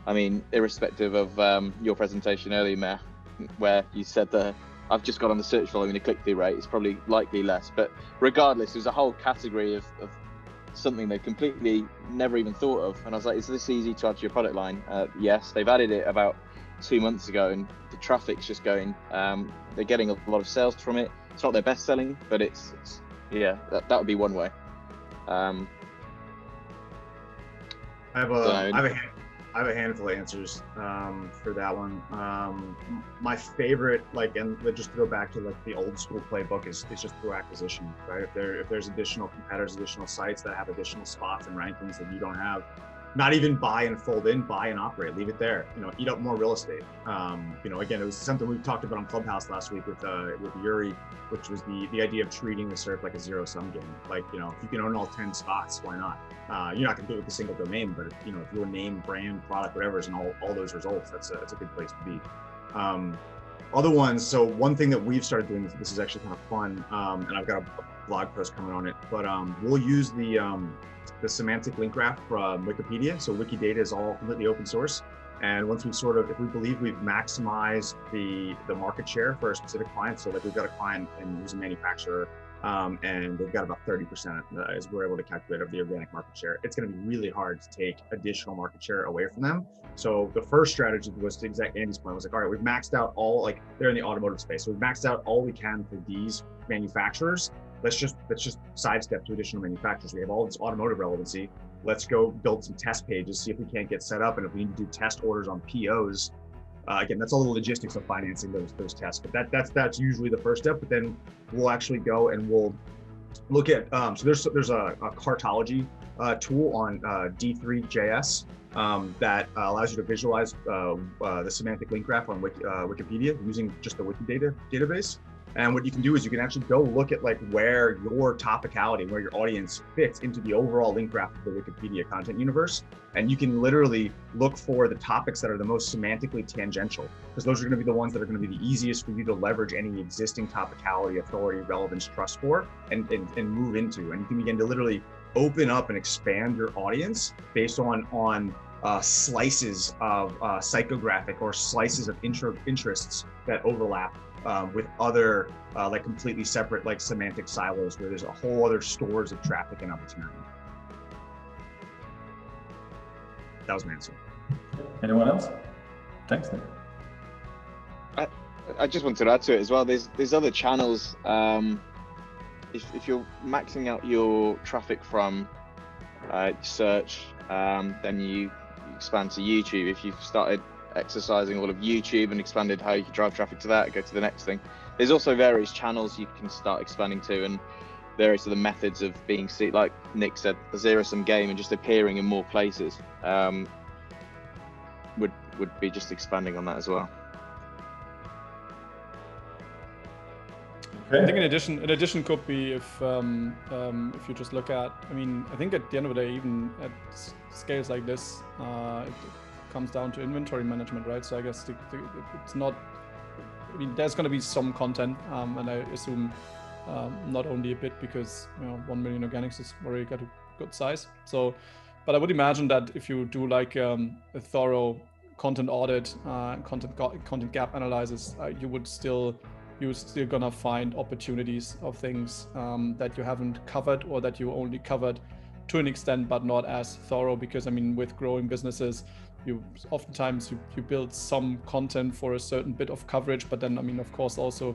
I mean, irrespective of your presentation earlier, Mare, where you said that I've just got on the search volume and the click-through rate is probably likely less, but regardless, there's a whole category of something they completely never even thought of. And I was like, is this easy to add to your product line? Yes, they've added it about 2 months ago and the traffic's just going, they're getting a lot of sales from it. It's not their best selling, but it's yeah, that would be one way. I have a handful of answers for that one. My favorite, and just to go back to the old school playbook, is just through acquisition, right? If there's additional competitors, additional sites that have additional spots and rankings that you don't have, not even buy and fold in, buy and operate, leave it there. Eat up more real estate. Again, it was something we talked about on Clubhouse last week with Yuri, which was the idea of treating the SERP like a zero-sum game. If you can own all 10 spots, why not? You're not going to do it with a single domain, but if your name, brand, product, whatever is in all those results, that's a good place to be. Other ones, so one thing that we've started doing, this is actually kind of fun, and I've got a blog post coming on it, but we'll use the semantic link graph from Wikipedia. So Wikidata is all completely open source. And once if we believe we've maximized the market share for a specific client, so we've got a client who's a manufacturer, and they've got about 30% as we're able to calculate of the organic market share. It's going to be really hard to take additional market share away from them. So the first strategy was to exact Andy's point, was all right, we've maxed out all, they're in the automotive space. So we've maxed out all we can for these manufacturers. Let's just sidestep to additional manufacturers. We have all this automotive relevancy. Let's go build some test pages, see if we can't get set up. And if we need to do test orders on POs, again, that's all the logistics of financing those tests. But that's usually the first step. But then we'll actually go and we'll look at, so there's a cartology tool on D3JS that allows you to visualize the semantic link graph on Wikipedia using just the Wikidata database. And what you can do is you can actually go look at where your topicality, where your audience fits into the overall link graph of the Wikipedia content universe. And you can literally look for the topics that are the most semantically tangential, because those are going to be the ones that are going to be the easiest for you to leverage any existing topicality, authority, relevance, trust for, and move into. And you can begin to literally open up and expand your audience based on slices of psychographic or slices of interests that overlap with other completely separate semantic silos where there's a whole other stores of traffic and opportunity. That was my answer. Anyone else? Thanks, Nick. I just wanted to add to it as well. There's other channels. If you're maxing out your traffic from search, then you expand to YouTube. If you've started exercising all of YouTube and expanded how you can drive traffic to that, go to the next thing. There's also various channels you can start expanding to, and various other methods of being seen. Like Nick said, a zero-sum game and just appearing in more places would be just expanding on that as well. Okay. I think in addition could be if you just look at, I think at the end of the day, even at scales like this, it comes down to inventory management, right? So I guess it's not. I mean, there's going to be some content, and I assume not only a bit because 1 million organics is already got a good size. So, but I would imagine that if you do like a thorough content audit, content gap analysis, you're still gonna find opportunities of things that you haven't covered, or that you only covered to an extent but not as thorough. Because I mean, with growing businesses, you oftentimes build some content for a certain bit of coverage, but then I mean, of course, also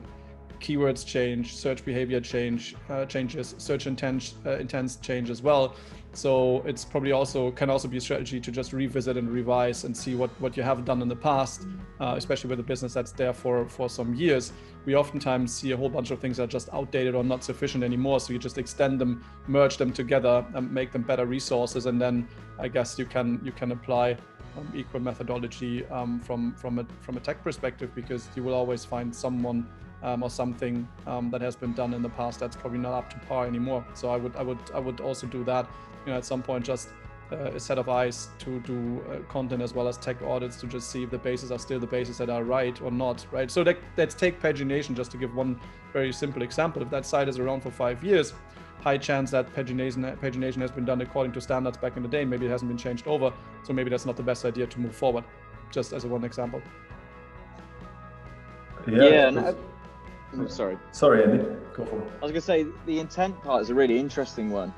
keywords change, search behavior changes, search intents change as well. So it's probably can also be a strategy to just revisit and revise and see what you have done in the past, especially with a business that's there for some years. We oftentimes see a whole bunch of things that are just outdated or not sufficient anymore. So you just extend them, merge them together, and make them better resources. And then I guess you can apply equal methodology from a tech perspective, because you will always find someone or something that has been done in the past that's probably not up to par anymore. So I would also do that. At some point, just a set of eyes to do content as well as tech audits to just see if the bases are still the bases that are right or not, right? So let's take pagination just to give one very simple example. If that site is around for 5 years, high chance that pagination has been done according to standards back in the day. Maybe it hasn't been changed over. So maybe that's not the best idea to move forward, just as one example. I'm sorry. Sorry, Andy. Go for it. I was going to say, the intent part is a really interesting one.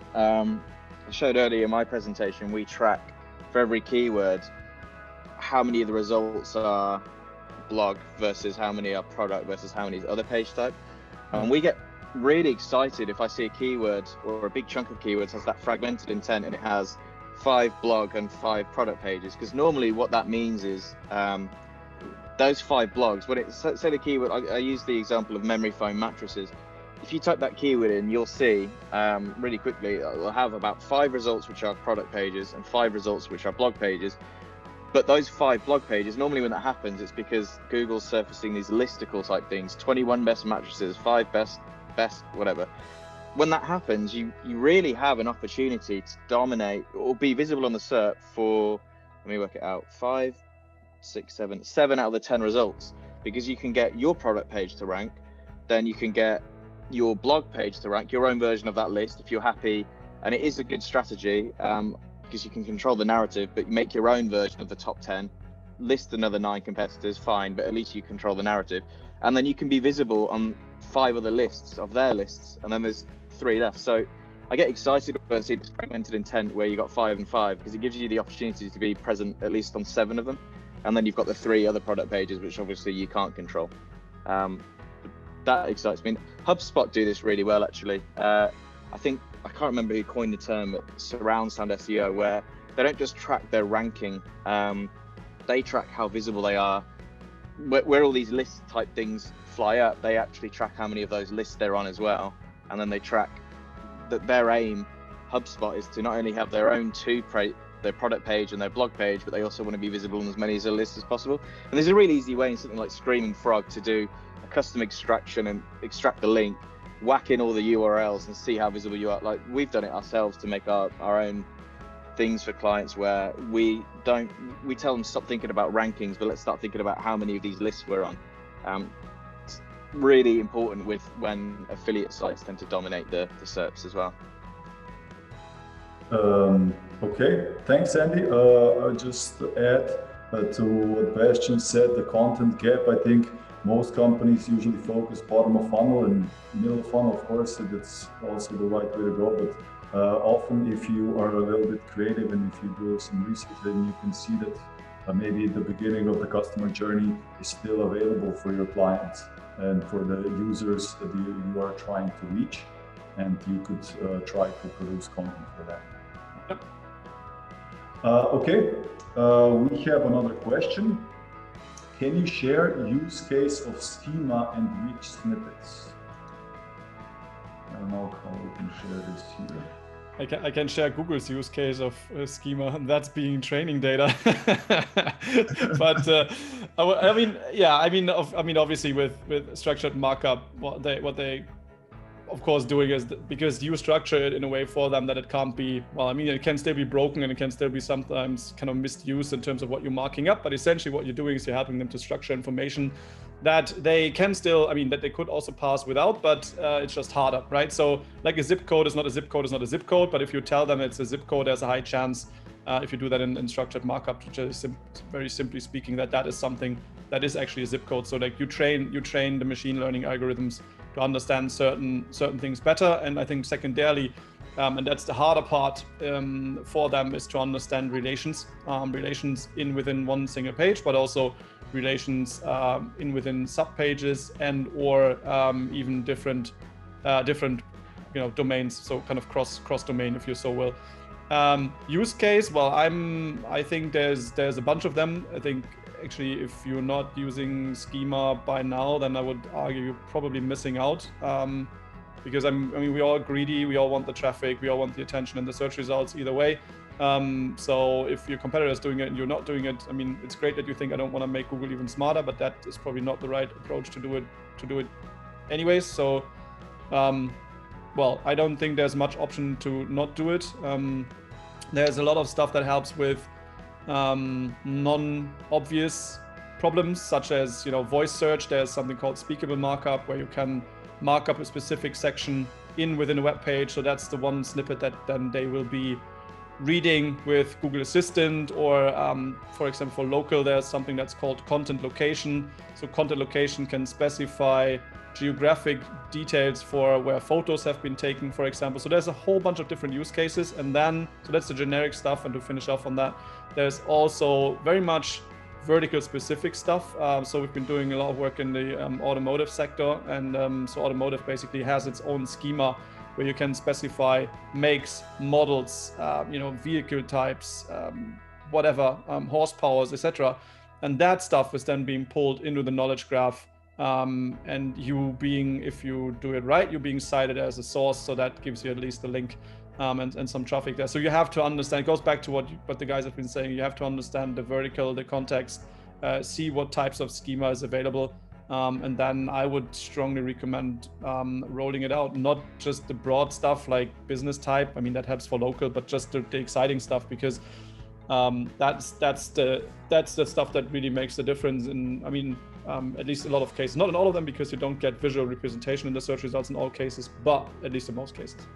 I showed earlier in my presentation, we track for every keyword how many of the results are blog versus how many are product versus how many is other page type. And we get really excited if I see a keyword or a big chunk of keywords has that fragmented intent and it has 5 blog and 5 product pages. Because normally what that means is those 5 blogs, when it say the keyword, I use the example of memory foam mattresses. If you type that keyword in, you'll see really quickly, it'll have about 5 results which are product pages and 5 results which are blog pages. But those 5 blog pages, normally when that happens, it's because Google's surfacing these listicle type things, 21 best mattresses, 5 best, whatever. When that happens, you really have an opportunity to dominate or be visible on the SERP for, let me work it out, 5, 6, 7 out of the 10 results, because you can get your product page to rank, then you can get your blog page to rank, your own version of that list if you're happy. And it is a good strategy because you can control the narrative, but you make your own version of the top 10, list another 9 competitors, fine, but at least you control the narrative. And then you can be visible on 5 other lists of their lists, and then there's 3 left. So I get excited when I see this fragmented intent where you got 5 and 5, because it gives you the opportunity to be present at least on 7 of them. And then you've got the 3 other product pages, which obviously you can't control. That excites me. HubSpot do this really well, actually. I can't remember who coined the term, surround sound SEO, where they don't just track their ranking, they track how visible they are. Where all these list type things fly up, they actually track how many of those lists they're on as well. And then they track that their aim, HubSpot, is to not only have their own their product page and their blog page, but they also want to be visible on as many of the lists as possible. And there's a really easy way in something like Screaming Frog to do a custom extraction and extract the link, whack in all the URLs and see how visible you are. Like, we've done it ourselves to make our own things for clients where we tell them stop thinking about rankings, but let's start thinking about how many of these lists we're on. It's really important when affiliate sites tend to dominate the SERPs as well. Okay, thanks, Andy. I'll just add to what Bastian said, the content gap. I think most companies usually focus bottom of funnel and middle of funnel, of course, so that's also the right way to go. But often if you are a little bit creative and if you do some research, then you can see that maybe the beginning of the customer journey is still available for your clients and for the users that you are trying to reach, and you could try to produce content for that. Yep. Okay, we have another question. Can you share use case of schema and rich snippets? I don't know how we can share this here. I can share Google's use case of schema, and that's being training data. But obviously with structured markup, what they of course, doing is because you structure it in a way for them that it can't be, well, I mean, it can still be broken and it can still be sometimes kind of misused in terms of what you're marking up. But essentially what you're doing is you're helping them to structure information that they can still, I mean, that they could also pass without, but it's just harder, right? So like a zip code is not a zip code, is not a zip code. But if you tell them it's a zip code, there's a high chance if you do that in structured markup, which is very simply speaking, that is something that is actually a zip code. So like you train the machine learning algorithms to understand certain things better. And I think secondarily, and that's the harder part for them, is to understand relations within one single page, but also relations within subpages and or even different domains. So kind of cross domain, if you so will. Use case, well, I think there's a bunch of them. I think actually if you're not using schema by now, then I would argue you're probably missing out, because I mean we all greedy, we all want the traffic, we all want the attention and the search results either way. So if your competitor is doing it and you're not doing it, I mean, it's great that you think I don't want to make Google even smarter, but that is probably not the right approach to do it anyways. So well, I don't think there's much option to not do it. There's a lot of stuff that helps with non-obvious problems, such as voice search. There's something called speakable markup, where you can mark up a specific section within a web page. So that's the one snippet that then they will be reading with Google Assistant. Or for example, for local, there's something that's called content location. So content location can specify geographic details for where photos have been taken, for example. So there's a whole bunch of different use cases. And then, so that's the generic stuff. And to finish off on that, there's also very much vertical specific stuff. So we've been doing a lot of work in the automotive sector. And so automotive basically has its own schema where you can specify makes, models, vehicle types, whatever, horsepowers, etc. And that stuff is then being pulled into the knowledge graph. And if you do it right, you're being cited as a source. So that gives you at least a link and some traffic there. So you have to understand, it goes back to what the guys have been saying. You have to understand the vertical, the context, see what types of schema is available. And then I would strongly recommend rolling it out, not just the broad stuff like business type. I mean, that helps for local, but just the exciting stuff, because that's the stuff that really makes the difference in, I mean, at least a lot of cases, not in all of them, because you don't get visual representation in the search results in all cases, but at least in most cases.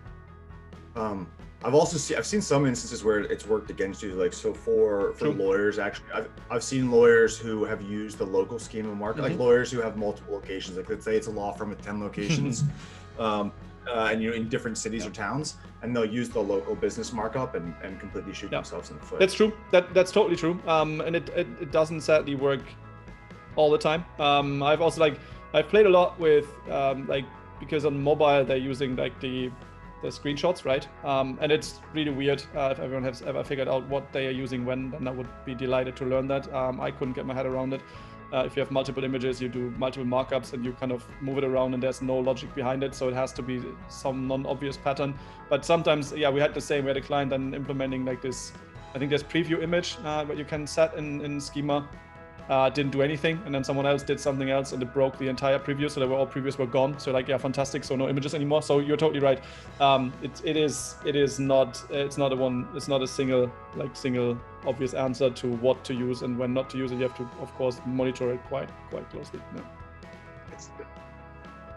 I've seen some instances where it's worked against you. Like, so for lawyers, actually, I've seen lawyers who have used the local schema markup, like lawyers who have multiple locations. Like, let's say it's a law firm with 10 locations, and in different cities or towns, and they'll use the local business markup and completely shoot themselves in the foot. That's true. That's totally true. And it doesn't sadly work all the time. I've played a lot with because on mobile they're using like the screenshots, right? And it's really weird. If everyone has ever figured out what they are using when, then I would be delighted to learn that. I couldn't get my head around it. If you have multiple images, you do multiple markups and you kind of move it around, and there's no logic behind it. So it has to be some non-obvious pattern. But sometimes, we had the same. We had a client then implementing like this, I think there's preview image what you can set in schema. Didn't do anything, and then someone else did something else and it broke the entire preview, so all previews were gone. So like, fantastic, so no images anymore. So you're totally right. It's not a single obvious answer to what to use and when not to use it. You have to, of course, monitor it quite closely.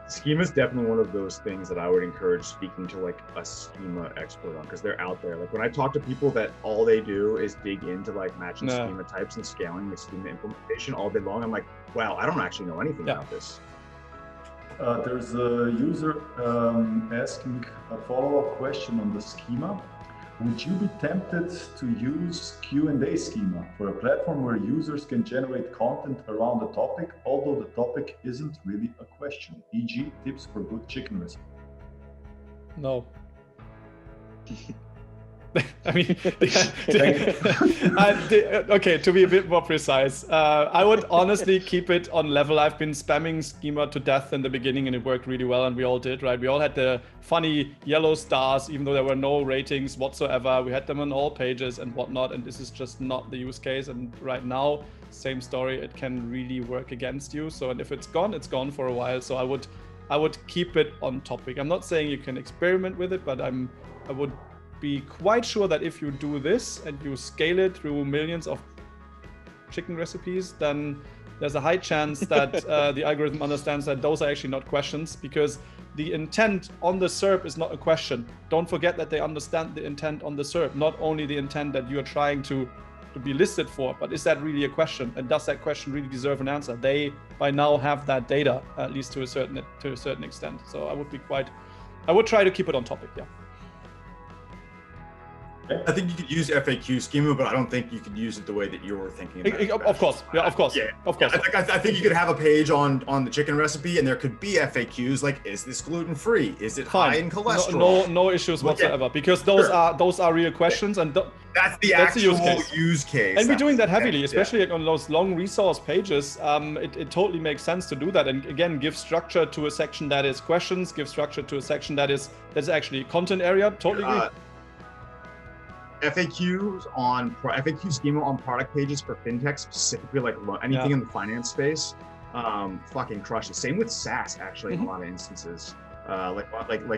Schema is definitely one of those things that I would encourage speaking to like a schema expert on, because they're out there. Like, when I talk to people that all they do is dig into like matching schema types and scaling the schema implementation all day long, I'm like, wow, I don't actually know anything about this. There's a user asking a follow-up question on the schema. Would you be tempted to use Q&A schema for a platform where users can generate content around a topic, although the topic isn't really a question, e.g. tips for good chicken recipe? No. I mean, okay, to be a bit more precise, I would honestly keep it on level. I've been spamming schema to death in the beginning and it worked really well, and we all did, right? We all had the funny yellow stars, even though there were no ratings whatsoever. We had them on all pages and whatnot, and this is just not the use case. And right now, same story, it can really work against you. So, and if it's gone for a while. So I would I would keep it on topic. I'm not saying you can experiment with it, but I would be quite sure that if you do this and you scale it through millions of chicken recipes, then there's a high chance that the algorithm understands that those are actually not questions, because the intent on the SERP is not a question. Don't forget that they understand the intent on the SERP, not only the intent that you are trying to be listed for, but is that really a question? And does that question really deserve an answer? They by now have that data, at least to a certain extent. So I would try to keep it on topic, yeah. I think you could use FAQ schema, but I don't think you could use it the way that you're thinking about it. Of course, yeah, of course, yeah. of course. I think you could have a page on the chicken recipe, and there could be FAQs like, is this gluten-free? Is it high in cholesterol? No issues whatsoever, because those are real questions, and that's the actual use case. And we're doing that heavily, especially on those long resource pages. It totally makes sense to do that, and again, give structure to a section that is questions, give structure to a section that's actually content area. Totally agree. FAQ schema on product pages for fintech, specifically like anything in the finance space, fucking crushes. Same with SaaS, actually, in a lot of instances. Like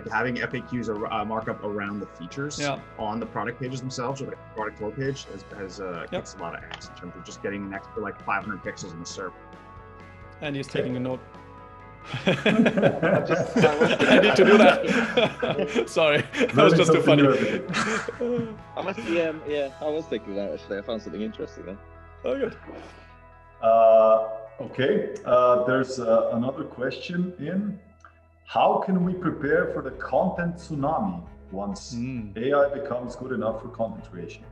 having FAQs or markup around the features on the product pages themselves, or the product flow page, has kicks a lot of ass in terms of just getting an extra like 500 pixels in the SERP. And he's taking a note. I need to do that. Sorry, that was just too funny. I must, I was thinking that actually. I found something interesting there. Oh, good. Okay, there's another question in. How can we prepare for the content tsunami once AI becomes good enough for content creation?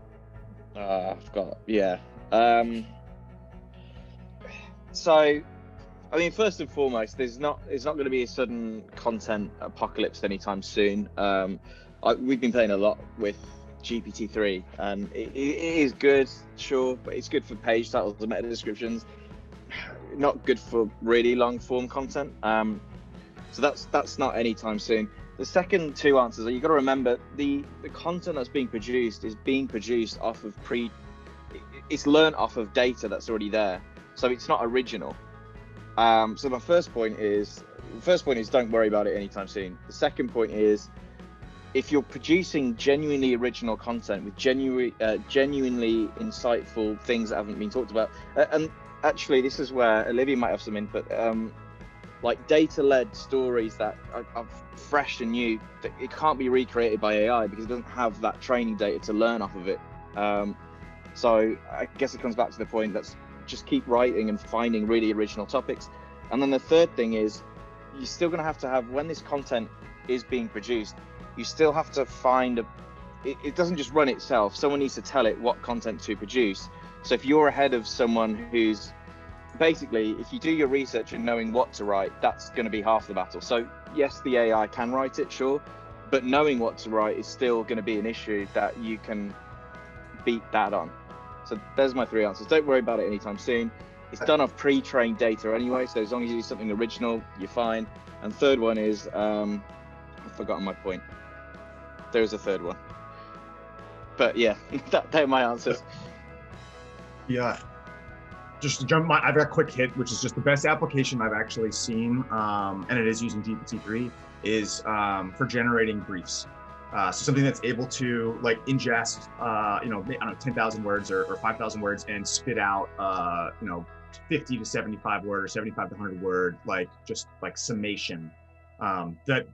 So, I mean, first and foremost, it's not going to be a sudden content apocalypse anytime soon. We've been playing a lot with GPT-3, and it is good, sure, but it's good for page titles and meta descriptions. Not good for really long form content. So that's not anytime soon. The second two answers are, you got to remember the content that's being produced is being produced off of it's learned off of data that's already there, so it's not original. So my first point is don't worry about it anytime soon. The second point is, if you're producing genuinely original content with genuinely insightful things that haven't been talked about, and actually this is where Olivia might have some input, like data-led stories that are fresh and new, that it can't be recreated by AI because it doesn't have that training data to learn off of it. So I guess it comes back to the point that's just keep writing and finding really original topics. And then the third thing is, you're still going to have, when this content is being produced, you still have to find it doesn't just run itself. Someone needs to tell it what content to produce. So if you're ahead of someone who's basically, if you do your research and knowing what to write, that's going to be half the battle. So yes, the AI can write it, sure, but knowing what to write is still going to be an issue that you can beat that on. So there's my three answers. Don't worry about it anytime soon. It's done off pre-trained data anyway, so as long as you do something original, you're fine. And third one is, I've forgotten my point. There is a third one. But yeah, they're my answers. Yeah. Just to jump, I've got a quick hit, which is just the best application I've actually seen, and it is using GPT-3, is for generating briefs. So something that's able to like ingest, I don't know, 10,000 words or 5,000 words and spit out, 50 to 75 word or 75 to 100 word, like just like summation. That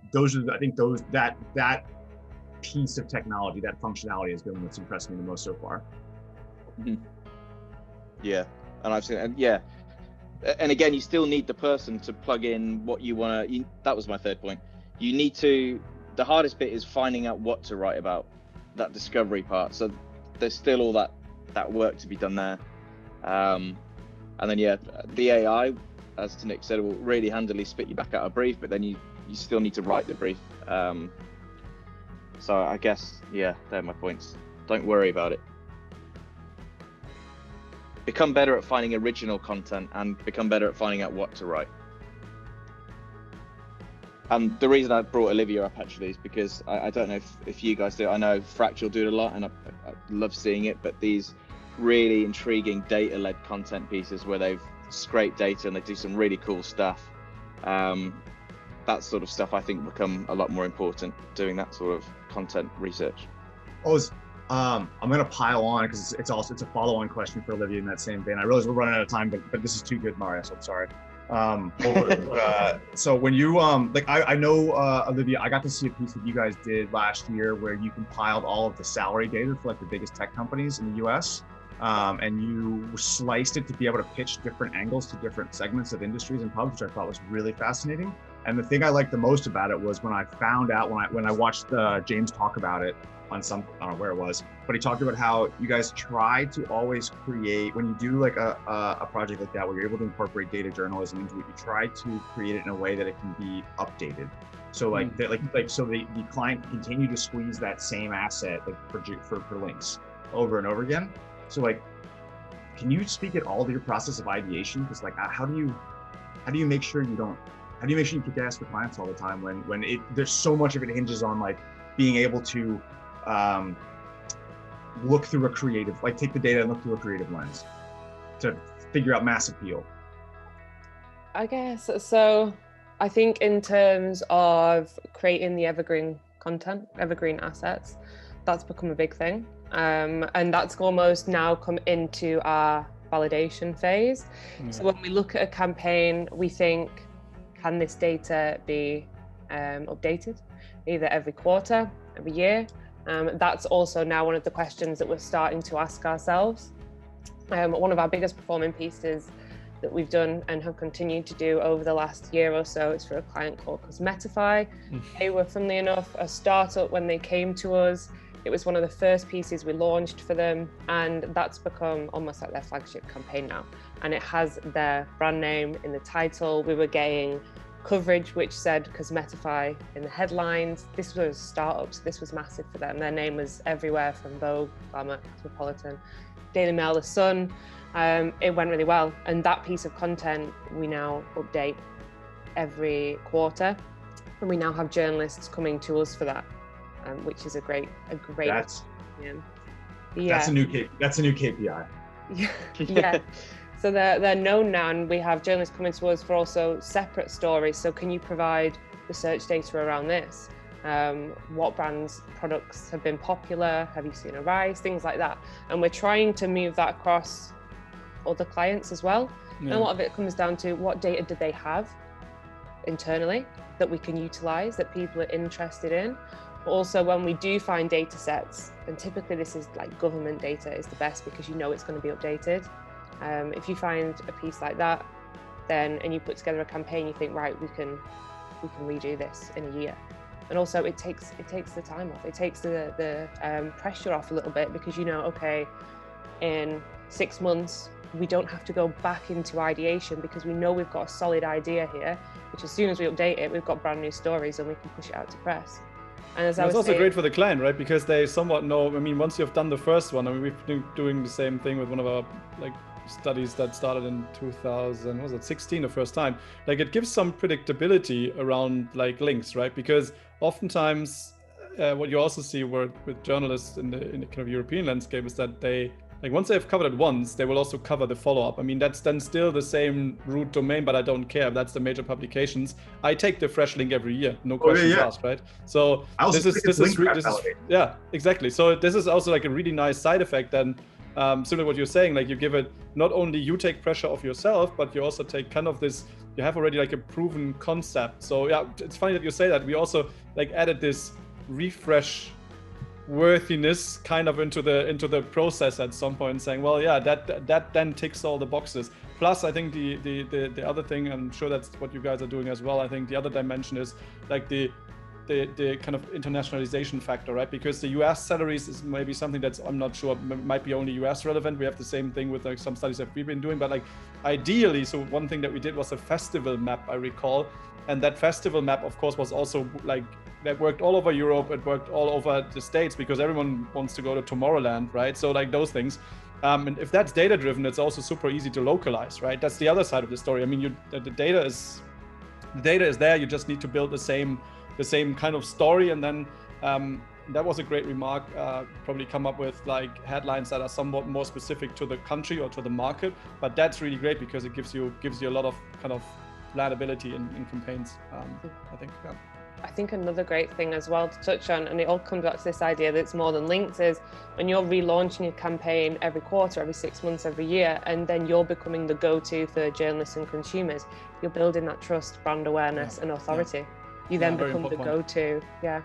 piece of technology, that functionality has been what's impressed me the most so far. Mm-hmm. Yeah, and I've seen, and yeah, and again, you still need the person to plug in what you want to. That was my third point. You need to. The hardest bit is finding out what to write about, that discovery part. So there's still all that work to be done there. And then yeah, the AI, as Nick said, will really handily spit you back out a brief, but then you still need to write the brief. So I guess, yeah, they're my points. Don't worry about it. Become better at finding original content and become better at finding out what to write. And the reason I brought Olivia up actually is because I don't know if you guys do. I know Fractal do it a lot, and I love seeing it. But these really intriguing data-led content pieces where they've scraped data and they do some really cool stuff. that sort of stuff I think become a lot more important, doing that sort of content research. I'm going to pile on because it's a follow-on question for Olivia in that same vein. I realize we're running out of time, but this is too good, Mare, so I'm sorry. So when you I know Olivia, I got to see a piece that you guys did last year where you compiled all of the salary data for like the biggest tech companies in the US, and you sliced it to be able to pitch different angles to different segments of industries and pubs, which I thought was really fascinating. And the thing I liked the most about it was when I found out when I watched James talk about it on some, I don't know where it was, but he talked about how you guys try to always create, when you do like a project like that where you're able to incorporate data journalism into it, you try to create it in a way that it can be updated. So like so the client can continue to squeeze that same asset like for links over and over again. So like, can you speak at all to your process of ideation? Because like, how do you make sure you kick ass for clients all the time when there's so much of it hinges on like being able to look through a creative, like take the data and look through a creative lens to figure out mass appeal? I guess so. I think in terms of creating the evergreen content, evergreen assets, that's become a big thing. And that's almost now come into our validation phase. So when we look at a campaign, we think, can this data be updated either every quarter, every year? That's also now one of the questions that we're starting to ask ourselves. One of our biggest performing pieces that we've done and have continued to do over the last year or so is for a client called Cosmetify. They were, funnily enough, a startup when they came to us. It was one of the first pieces we launched for them, and that's become almost like their flagship campaign now. And it has their brand name in the title. We were getting coverage which said Cosmetify in the headlines. This was startups, this was massive for them. Their name was everywhere from Vogue, Glamour, Cosmopolitan, Daily Mail, The Sun. It went really well. And that piece of content we now update every quarter. And we now have journalists coming to us for that, which is a great. That's a new KPI. Yeah. So they're known now, and we have journalists coming to us for also separate stories. So can you provide research data around this? What brands, products have been popular? Have you seen a rise? Things like that. And we're trying to move that across other clients as well. And a lot of it comes down to what data do they have internally that we can utilize, that people are interested in. But also when we do find data sets, and typically this is like government data is the best because you know it's going to be updated. If you find a piece like that, then and you put together a campaign, you think, right, we can redo this in a year. And also it takes the time off. It takes the pressure off a little bit because you know, okay, in 6 months we don't have to go back into ideation because we know we've got a solid idea here, which as soon as we update it, we've got brand new stories and we can push it out to press. And as I was it's also saying, great for the client, right? Because they somewhat know, I mean, once you've done the first one, I mean, we've been doing the same thing with one of our like studies that started in 2016 the first time. Like it gives some predictability around like links, right? Because oftentimes what you also see with journalists in the kind of European landscape is that they, like once they've covered it once, they will also cover the follow-up. I mean, that's then still the same root domain, but I don't care. That's the major publications. I take the fresh link every year, no questions asked, right? So this is yeah, exactly. So this is also like a really nice side effect then. Similar to what you're saying, like you give it, not only you take pressure off yourself, but you also take kind of this, you have already like a proven concept. So yeah, it's funny that you say that. We also like added this refresh worthiness kind of into the process at some point, saying, well, yeah, that then ticks all the boxes. Plus, I think the other thing, I'm sure that's what you guys are doing as well. I think the other dimension is like the kind of internationalization factor, right? Because the US salaries is maybe something that's, I'm not sure, might be only US relevant. We have the same thing with like some studies that we've been doing, but like ideally, so one thing that we did was a festival map, I recall. And that festival map, of course, was also like, that worked all over Europe, it worked all over the States because everyone wants to go to Tomorrowland, right? So like those things. And if that's data driven, it's also super easy to localize, right? That's the other side of the story. I mean, the data is there, you just need to build the same kind of story. And then that was a great remark, probably come up with like headlines that are somewhat more specific to the country or to the market, but that's really great because it gives you a lot of kind of landability in campaigns. I think. Yeah. I think another great thing as well to touch on, and it all comes back to this idea that it's more than links, is when you're relaunching a campaign every quarter, every 6 months, every year, and then you're becoming the go-to for journalists and consumers, you're building that trust, brand awareness, and authority. You then become the go-to. Yeah.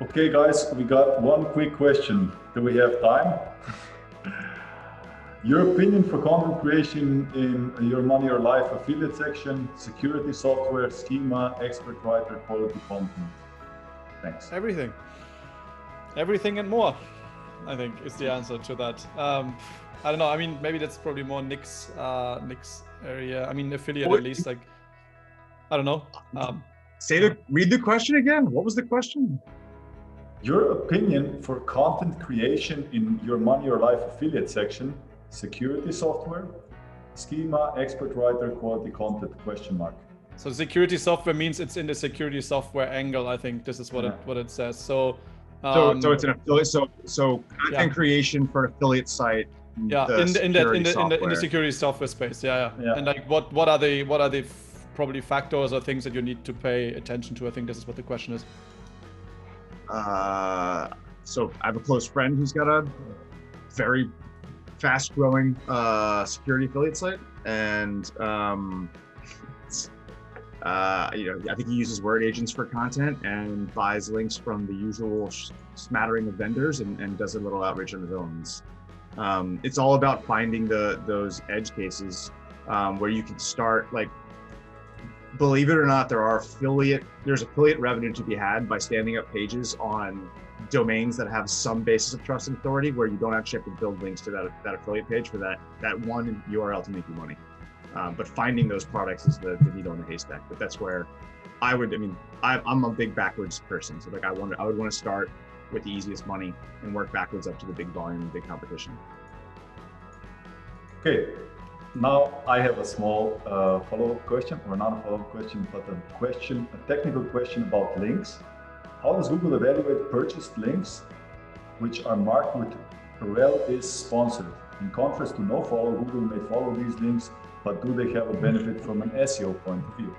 Okay, guys, we got one quick question. Do we have time? Your opinion for content creation in your Money or Life affiliate section, security software, schema, expert writer, quality content. Thanks. Everything and more, I think, is the answer to that. I don't know. I mean, maybe that's probably more Nick's area. I mean, affiliate at least. Like, I don't know. Read the question again. What was the question? Your opinion for content creation in your Money or Life affiliate section, security software, schema, expert writer, quality content, question mark. So security software means it's in the security software angle. I think this is what it says. So it's an affiliate. So content creation for an affiliate site. Yeah, in the security software space. Yeah. And like, what are the probably factors or things that you need to pay attention to? I think this is what the question is. So I have a close friend who's got a very fast-growing security affiliate site, and I think he uses word agents for content and buys links from the usual smattering of vendors and does a little outreach on his own. It's all about finding those edge cases where you can start, like, believe it or not, there's affiliate revenue to be had by standing up pages on domains that have some basis of trust and authority, where you don't actually have to build links to that affiliate page for that one URL to make you money. But finding those products is the needle in the haystack. But that's where I'm a big backwards person. So like I would want to start with the easiest money and work backwards up to the big volume and big competition. Okay. Now I have a small follow-up question, or not a follow-up question, but a technical question about links. How does Google evaluate purchased links which are marked with rel is sponsored? In contrast to no follow, Google may follow these links, but do they have a benefit from an SEO point of view?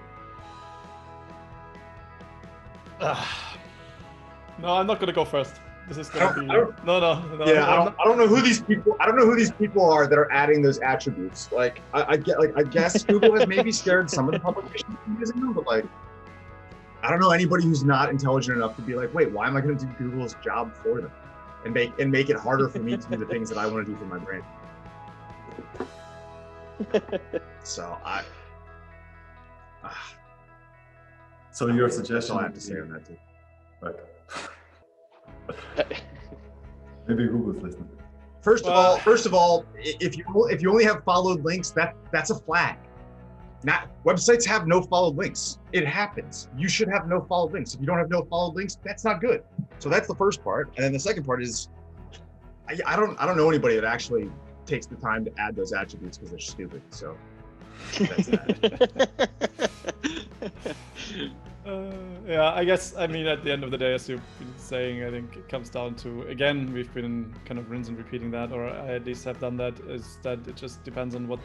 No, I'm not going to go first. This is going to be no. Yeah, I don't know who these people are that are adding those attributes. Like, I guess Google has maybe scared some of the publications from using them, but like, I don't know anybody who's not intelligent enough to be like, wait, why am I going to do Google's job for them and make it harder for me to do the things that I want to do for my brand? So So your suggestion? That's all I have to say on that too. Right. Maybe Google's listening. First of all, if you only have followed links, that's a flag. Websites have no followed links. It happens. You should have no followed links. If you don't have no followed links, that's not good. So that's the first part. And then the second part is, I don't know anybody that actually takes the time to add those attributes because they're stupid. So that's that. I guess, I mean, at the end of the day, as you've been saying, I think it comes down to, again, we've been kind of rinsing and repeating that, or I at least have done that, is that it just depends on what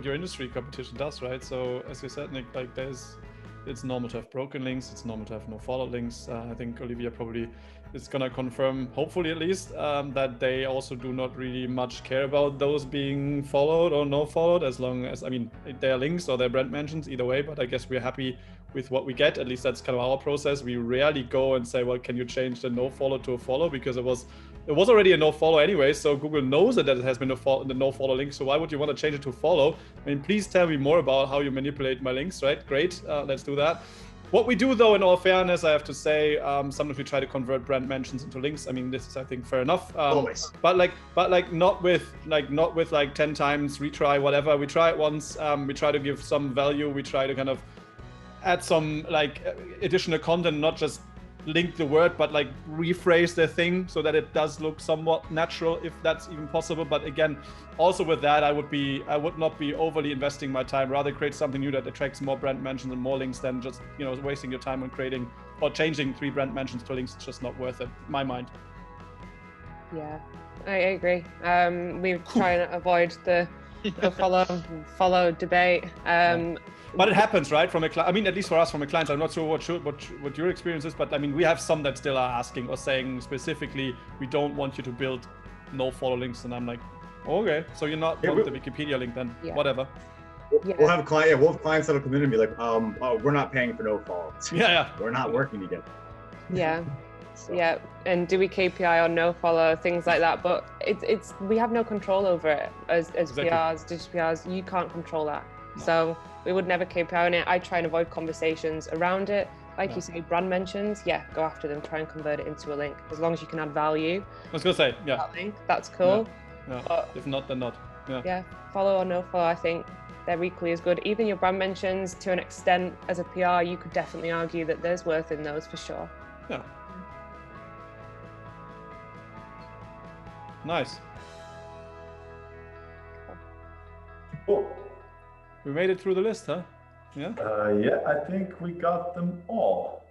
your industry competition does, right? So as you said, Nick, like it's normal to have broken links, it's normal to have no follow links. I think Olivia probably is gonna confirm, hopefully at least, that they also do not really much care about those being followed or no followed, as long as, I mean, they're links or they're brand mentions, either way, but I guess we're happy with what we get. At least that's kind of our process. We rarely go and say, well, can you change the no follow to a follow, because it was already a no follow anyway, so Google knows that it has been the no follow link, so why would you want to change it to follow? I mean, please tell me more about how you manipulate my links, right? Great, let's do that. What we do, though, in all fairness, I have to say, sometimes we try to convert brand mentions into links. I mean, this is, I think, fair enough. Always. But not with 10 times retry, whatever. We try it once. We try to give some value. We try to kind of add some additional content, not just link the word, but like rephrase the thing so that it does look somewhat natural, if that's even possible. But again, also with that, I would not be overly investing my time, rather create something new that attracts more brand mentions and more links than just, wasting your time on creating or changing 3 brand mentions to links. It's just not worth it, in my mind. Yeah, I agree. We try and avoid the No follow debate. But it happens, right? From a client, I mean, at least for us, from a client, I'm not sure what your experience is, but I mean, we have some that still are asking or saying specifically, we don't want you to build no follow links, and I'm like, okay, so you're not want the Wikipedia link then, whatever. We'll have clients that'll come in and be like, oh, we're not paying for no follows. Yeah. We're not working together. Yeah. So. Yeah, and do we KPI or no follow, things like that, but it's we have no control over it as exactly. PRs, digital PRs. You can't control that. No. So we would never KPI on it. I try and avoid conversations around it. Like you say, brand mentions, go after them, try and convert it into a link. As long as you can add value. I was gonna say, that link, that's cool. Yeah. But, if not, then not. Yeah, follow or no follow, I think they're equally as good. Even your brand mentions, to an extent, as a PR, you could definitely argue that there's worth in those for sure. Yeah. Nice. Cool. We made it through the list, huh? Yeah? Yeah, I think we got them all.